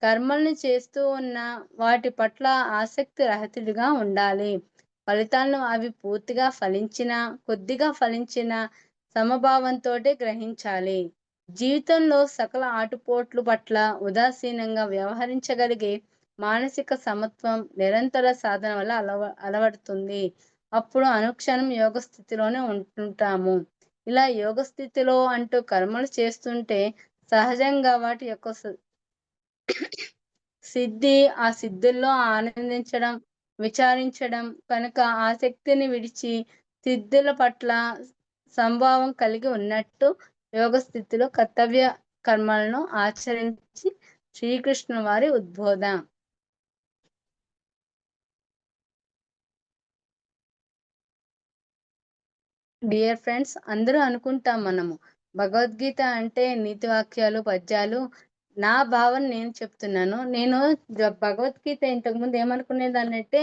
కర్మల్ని చేస్తూ ఉన్న వాటి పట్ల ఆసక్తి రహితుడిగా ఉండాలి. ఫలితాలను అవి పూర్తిగా ఫలించినా కొద్దిగా ఫలించినా సమభావంతోటే గ్రహించాలి. జీవితంలో సకల ఆటుపోట్ల పట్ల ఉదాసీనంగా వ్యవహరించగలిగే మానసిక సమత్వం నిరంతర సాధన వల్ల అలవడుతుంది. అప్పుడు అనుక్షణం యోగ స్థితిలోనే ఉంటుంటాము. ఇలా యోగ స్థితిలో అంటూ కర్మలు చేస్తుంటే సహజంగా వాటి యొక్క సిద్ధి, ఆ సిద్ధుల్లో ఆనందించడం, విచారించడం కనుక ఆసక్తిని విడిచి సిద్ధుల పట్ల సంభావం కలిగి ఉన్నట్టు యోగ స్థితిలో కర్తవ్య కర్మలను ఆచరించి శ్రీకృష్ణుల వారి ఉద్బోధ. డియర్ ఫ్రెండ్స్, అందరూ అనుకుంటాం మనము భగవద్గీత అంటే నీతి వాక్యాలు, పద్యాలు. నా భావన నేను చెప్తున్నాను. నేను భగవద్గీత ఇంతకుముందు ఏమనుకునేదాన్ని అంటే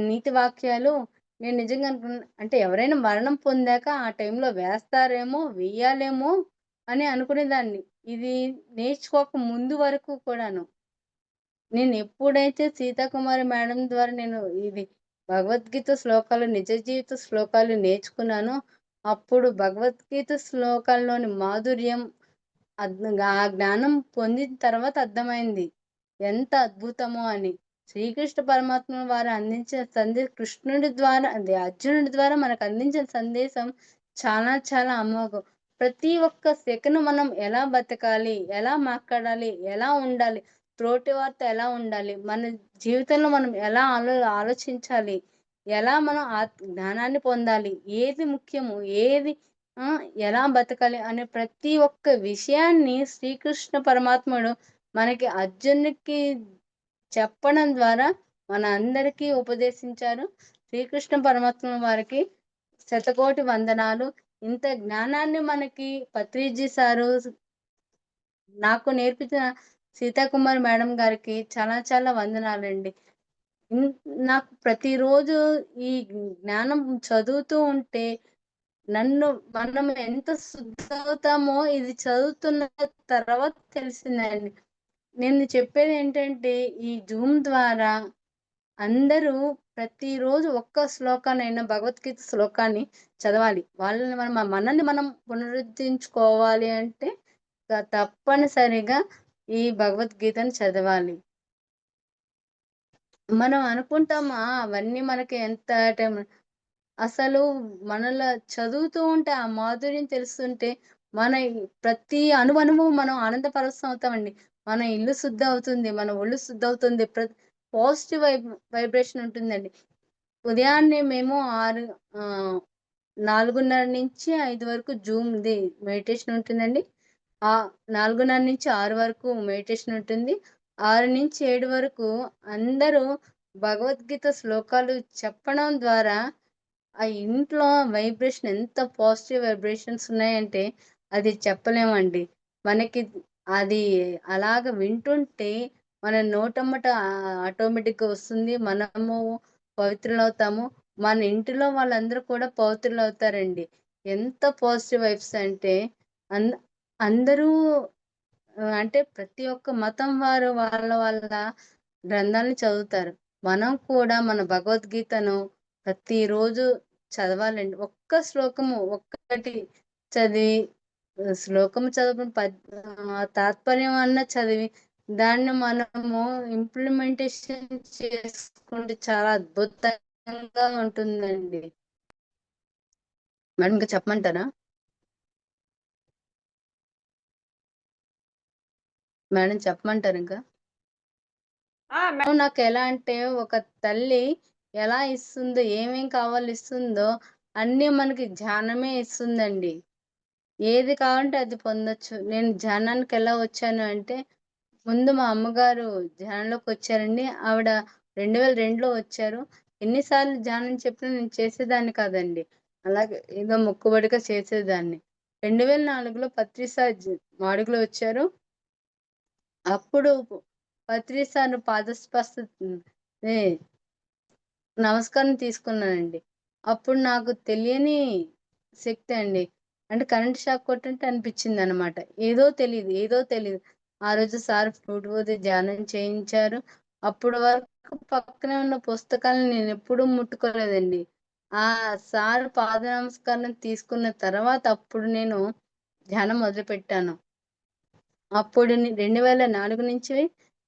నీతి వాక్యాలు నేను నిజంగా అంటే ఎవరైనా మరణం పొందాక ఆ టైంలో వేస్తారేమో, వెయ్యాలేమో అని అనుకునేదాన్ని. ఇది నేర్చుకోక ముందు వరకు కూడాను. నేను ఎప్పుడైతే సీతాకుమారి మేడం ద్వారా నేను ఇది భగవద్గీత శ్లోకాలు, నిజ జీవిత శ్లోకాలు నేర్చుకున్నానో అప్పుడు భగవద్గీత శ్లోకాల్లోని మాధుర్యం, ఆ జ్ఞానం పొందిన తర్వాత అర్థమైంది ఎంత అద్భుతమో అని. శ్రీకృష్ణ పరమాత్మ వారు అందించిన సందేశం, కృష్ణుడి ద్వారా అర్జునుడి ద్వారా మనకు అందించిన సందేశం చాలా చాలా అమోఘం. ప్రతి ఒక్క సెకను మనం ఎలా బతకాలి, ఎలా మాట్లాడాలి, ఎలా ఉండాలి, తోటి వారితో ఎలా ఉండాలి, మన జీవితంలో మనం ఎలా ఆలోచించాలి, ఎలా మనం జ్ఞానాన్ని పొందాలి, ఏది ముఖ్యము, ఏది ఎలా బతకాలి అనే ప్రతి ఒక్క విషయాన్ని శ్రీకృష్ణ పరమాత్ముడు మనకి అర్జునుడికి చెప్పడం ద్వారా మన అందరికీ ఉపదేశించారు. శ్రీకృష్ణ పరమాత్మ వారికి శతకోటి వందనాలు. ఇంత జ్ఞానాన్ని మనకి పత్రిజీ సారు నాకు నేర్పించిన సీతాకుమారి మేడం గారికి చాలా చాలా వందనాలండి. ఇన్ నాకు ప్రతిరోజు ఈ జ్ఞానం చదువుతూ ఉంటే మనం ఎంత శుద్ధవుతామో ఇది చదువుతున్న తర్వాత తెలిసిందండి. నేను చెప్పేదేంటంటే ఈ జూమ్ ద్వారా అందరూ ప్రతిరోజు ఒక్క శ్లోకాన్నైనా భగవద్గీత శ్లోకాన్ని చదవాలి. మనల్ని మనం పునరుద్ధరించుకోవాలి అంటే తప్పనిసరిగా ఈ భగవద్గీతను చదవాలి. మనం అనుకుంటామా అవన్నీ మనకి ఎంత టైం అసలు మనలో చదువుతూ ఉంటే ఆ మాధుర్యం తెలుస్తుంటే మన ప్రతి అణువణువు మనం ఆనందపరవశమవుతామండి. మన ఇల్లు శుద్ధవుతుంది. మన ఒళ్ళు శుద్ధవుతుంది. పాజిటివ్ వైబ్రేషన్ ఉంటుందండి. ఉదయాన్నే మేము 4:30 నుంచి 5 వరకు జూమ్‌ది మెడిటేషన్ ఉంటుందండి. 4:30 నుంచి 6 వరకు మెడిటేషన్ ఉంటుంది. 6 నుంచి 7 వరకు అందరూ భగవద్గీత శ్లోకాలు చెప్పడం ద్వారా ఆ ఇంట్లో వైబ్రేషన్ ఎంత పాజిటివ్ వైబ్రేషన్స్ ఉన్నాయంటే అది చెప్పలేమండి. మనకి అది అలాగ వింటుంటే మన నోటమ్మట ఆటోమేటిక్‌గా వస్తుంది. మనము పవిత్రులవుతాము. మన ఇంటిలో వాళ్ళందరూ కూడా పవిత్రులవుతారండి. ఎంత పాజిటివ్ వైబ్స్ అంటే అంద అందరూ అంటే ప్రతి ఒక్క మతం వారు వాళ్ళ గ్రంథాలను చదువుతారు. మనం కూడా మన భగవద్గీతను ప్రతిరోజు చదవాలండి. ఒక్క శ్లోకము ఒక్కటి చదివి శ్లోకము చదవడం తాత్పర్యం అన్న చదివి దాన్ని మనము ఇంప్లిమెంటేషన్ చేసుకుంటే చాలా అద్భుతంగా ఉంటుందండి. మేడం ఇంకా చెప్పమంటారా? మేడం చెప్పమంటారా ఇంకా? నాకు ఎలా అంటే ఒక తల్లి ఎలా ఇస్తుందో ఏమేం కావాలో ఇస్తుందో అన్నీ మనకి ధ్యానమే ఇస్తుందండి. ఏది కావాలంటే అది పొందొచ్చు. నేను ధ్యానానికి ఎలా వచ్చాను అంటే ముందు మా అమ్మగారు ధ్యానంలోకి వచ్చారండి. ఆవిడ 2002లో వచ్చారు. ఎన్నిసార్లు ధ్యానం చెప్పినా నేను చేసేదాన్ని కాదండి. అలాగే ఏదో మొక్కుబడిగా చేసేదాన్ని. 2004లో పత్రిసార్ మాడుగులో వచ్చారు. అప్పుడు పత్రిసార్ పాదస్పర్శ నమస్కారం తీసుకున్నానండి. అప్పుడు నాకు తెలియని శక్తి అండి. అంటే కరెంట్ షాక్ కొట్టినట్టు అనిపించిందనమాట. ఏదో తెలీదు. ఆ రోజు సార్ ఫ్లూట్ ఊది ధ్యానం చేయించారు. అప్పటి వరకు పక్కనే ఉన్న పుస్తకాలను నేనెప్పుడూ ముట్టుకోలేదండి. ఆ సార్ పాద నమస్కారం తీసుకున్న తర్వాత అప్పుడు నేను ధ్యానం మొదలుపెట్టాను. అప్పుడు 2004 నుంచి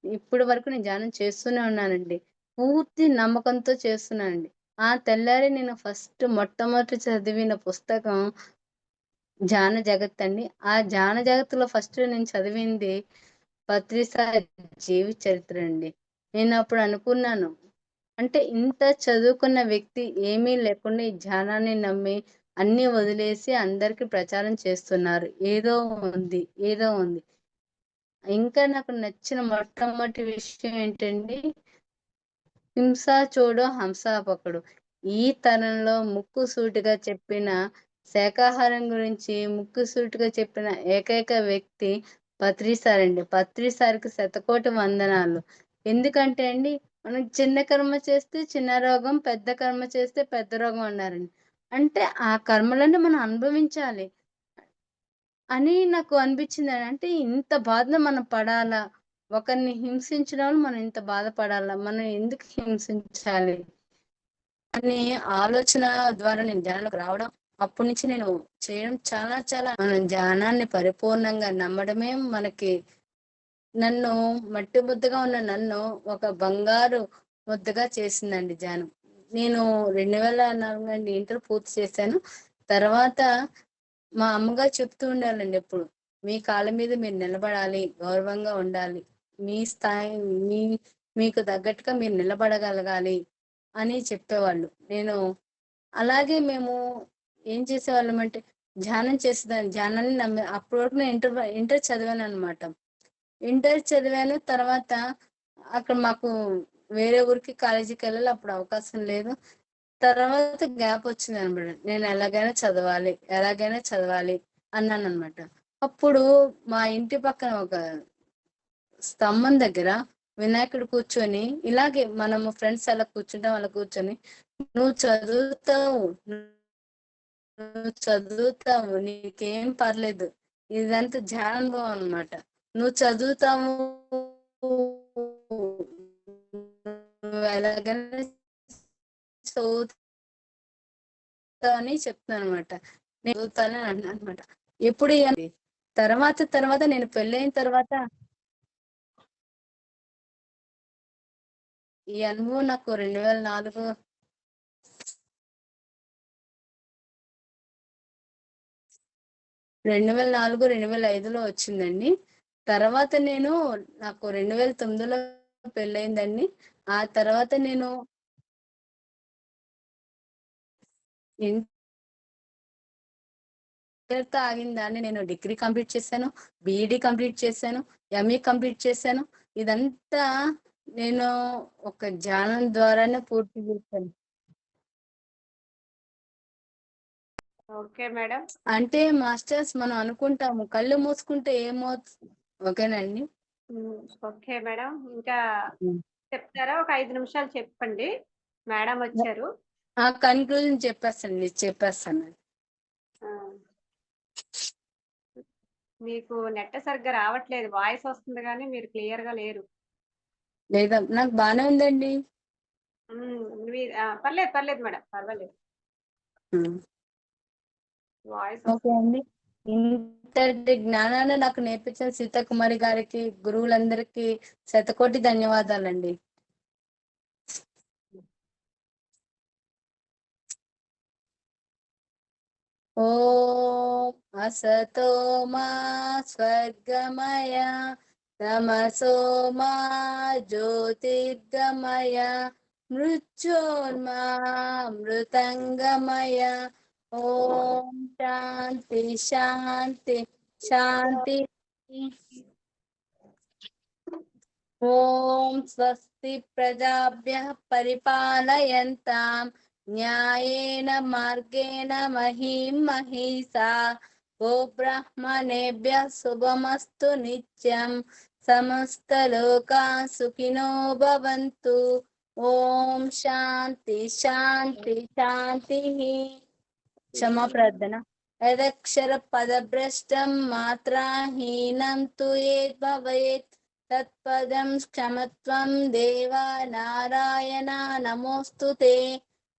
ఇప్పటి వరకు నేను ధ్యానం చేస్తూనే ఉన్నానండి. పూర్తి నమ్మకంతో చేస్తున్నానండి. ఆ తెల్లారి నేను మొట్టమొదటి చదివిన పుస్తకం ధ్యాన జగత్ అండి. ఆ ధ్యాన జగత్తులో ఫస్ట్ నేను చదివింది పత్రిసార్ జీవిత చరిత్ర అండి. నేనప్పుడు అనుకున్నాను, అంటే ఇంత చదువుకున్న వ్యక్తి ఏమీ లేకుండా ఈ ధ్యానాన్ని నమ్మి అన్నీ వదిలేసి అందరికి ప్రచారం చేస్తున్నారు. ఏదో ఉంది. ఇంకా నాకు నచ్చిన మొట్టమొదటి విషయం ఏంటంటే హింస చూడు హంస పకడు. ఈ తరంలో ముక్కుసూటిగా చెప్పిన శాకాహారం గురించి ముక్కుసూటిగా చెప్పిన ఏకైక వ్యక్తి పత్రిసార్ అండి. పత్రిసార్‌కి శతకోటి వందనాలు. ఎందుకంటే అండి మనం చిన్న కర్మ చేస్తే చిన్న రోగం, పెద్ద కర్మ చేస్తే పెద్ద రోగం అన్నారండి. అంటే ఆ కర్మలన్నీ మనం అనుభవించాలి అని నాకు అనిపించిందండి. అంటే ఇంత బాధ మనం పడాలా? ఒకరిని హింసించడం వల్ల మనం ఇంత బాధపడాలా? మనం ఎందుకు హింసించాలి? అనే ఆలోచన ద్వారా నేను ధ్యానంలోకి రావడం, అప్పటి నుంచి నేను చేయడం చాలా చాలా మనం ధ్యానాన్ని పరిపూర్ణంగా నమ్మడమే మనకి నన్ను మట్టి ముద్దగా ఉన్న నన్ను ఒక బంగారు ముద్దగా చేసిందండి ధ్యానం. నేను 2004 ఇంటర్ పూర్తి చేశాను. తర్వాత మా అమ్మగారు చెప్తూ ఉండేవాళ్ళండి ఎప్పుడు. మీ కాళ్ళ మీద మీరు నిలబడాలి, గౌరవంగా ఉండాలి. మీ స్థాయి మీ మీకు తగ్గట్టుగా మీరు నిలబడగలగాలి అని చెప్పేవాళ్ళు. అలాగే మేము ఏం చేసేవాళ్ళమంటే ధ్యానం చేసేదాన్ని. ధ్యానాన్ని అప్పటి వరకు నేను ఇంటర్ చదివాననమాట. ఇంటర్ చదివాను. తర్వాత అక్కడ మాకు వేరే ఊరికి కాలేజీకెళ్ళాలి. అప్పుడు అవకాశం లేదు. తర్వాత గ్యాప్ వచ్చిందనమాట. నేను ఎలాగైనా చదవాలి అన్నాననమాట. అప్పుడు మా ఇంటి పక్కన ఒక స్తంభం దగ్గర వినాయకుడు కూర్చొని, ఇలాగే మనము ఫ్రెండ్స్ అలా కూర్చుంటాం, అలా కూర్చొని నువ్వు చదువుతావు నీకేం పర్లేదు, ఇదంతా ధ్యానం అన్నమాట. నువ్వు చదువుతావు, నువ్వు ఎలాగైనా చదువుతావు అని చెప్తున్నాను అనమాట. నేను చదువుతానని అన్నాను అనమాట. ఎప్పుడు తర్వాత నేను పెళ్ళైన తర్వాత ఈ అనుభవం నాకు 2004 2005లో వచ్చిందండి. తర్వాత నాకు 2009లో పెళ్ళయిందండి. ఆ తర్వాత నేను ఇంటర్తో ఆగిన దాన్ని నేను డిగ్రీ కంప్లీట్ చేశాను, బీఈడి కంప్లీట్ చేశాను, ఎంఏ కంప్లీట్ చేశాను. ఇదంతా నేను ఒక ధ్యానం ద్వారానే పూర్తి చేశాను. Okay madam. అంటే మాస్టర్స్ మనం అనుకుంటాము కళ్ళు మూసుకుంటే ఏమవుతుంది. ఓకేనండి. Okay madam. ఇంకా చెప్తారా? ఒక 5 నిమిషాలు చెప్పండి. మేడం వచ్చారు. ఆ కన్క్లూజన్ చెప్పేస్తాను. ఆ, మీకు నెట్ సరిగ్గా రావట్లేదు, వాయిస్ వస్తుంది కానీ మీరు క్లియర్ గా లేరు. లేదా నాకు బానే ఉందండి. పర్లేదు మేడం, పర్వాలేదు. వాయిస్ ఓకే అండి. ఇంతటి జ్ఞానాన్ని నాకు నేర్పించిన సీతాకుమారి గారికి, గురువులందరికీ శతకోటి ధన్యవాదాలండి. ఓం అసతో మా స్వర్గమయ, తమసో మా జ్యోతిర్గమయ, మృత్యోర్మా మృతంగమయ. ఓం శాంతి శాంతి శాంతి. ఓం స్వస్తి ప్రజాభ్యః పరిపాలయంతాం న్యాయేన మార్గేణ మహీం మహీసా. గోబ్రాహ్మణేభ్యः శుభమస్తు నిత్యం. సమస్తలోకా సుఖినో భవంతు. ఓం శాంతి శాంతి శాంతి. క్షమా ప్రార్థన. యదక్షర పదభ్రష్టం మాత్రాహీనం తు యద్భవేత్ తత్పదం క్షమత్వం దేవా నారాయణ నమోస్తుతే.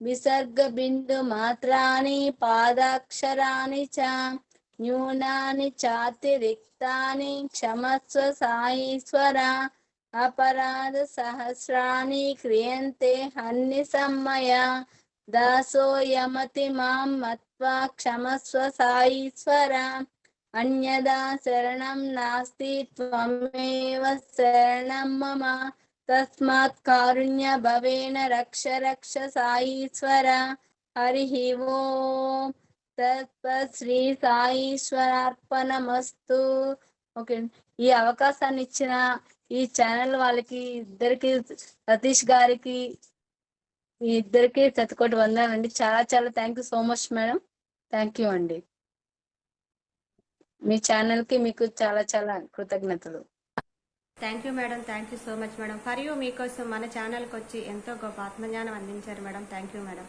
విసర్గ బిందు మాత్రాని పాదాక్షరాని చ న్యూనాని చాతిరిక్తాని క్షమస్వ సాయీశ్వర. అపరాధ సహస్రాని క్రియంతే హన్నిసమ్మయ. దాసోయమతి మాం మత్వా క్షమస్వ సాయీశ్వర. అన్యదా శరణం నాస్తి త్వమేవ శరణం మమ. తస్మాత్ కారుణ్య భవేన రక్ష రక్ష సాయీశ్వర. హరి ఓం తత్పత్. శ్రీ సాయీశ్వరార్పణమస్తు. ఓకే, ఈ అవకాశాన్ని ఇచ్చిన ఈ ఛానల్ వాళ్ళకి ఇద్దరికి, సతీష్ గారికి, ఈ ఇద్దరికి శతకోటి వందనాలండి. చాలా చాలా thank you so much madam. Thank you అండి. మీ ఛానల్ కి మీకు చాలా చాలా కృతజ్ఞతలు. Thank you madam. Thank you so much madam. For you మీకోసం మన ఛానల్కి వచ్చి ఎంతో గొప్ప ఆత్మజ్ఞానం అందించారు మేడం. Thank you madam.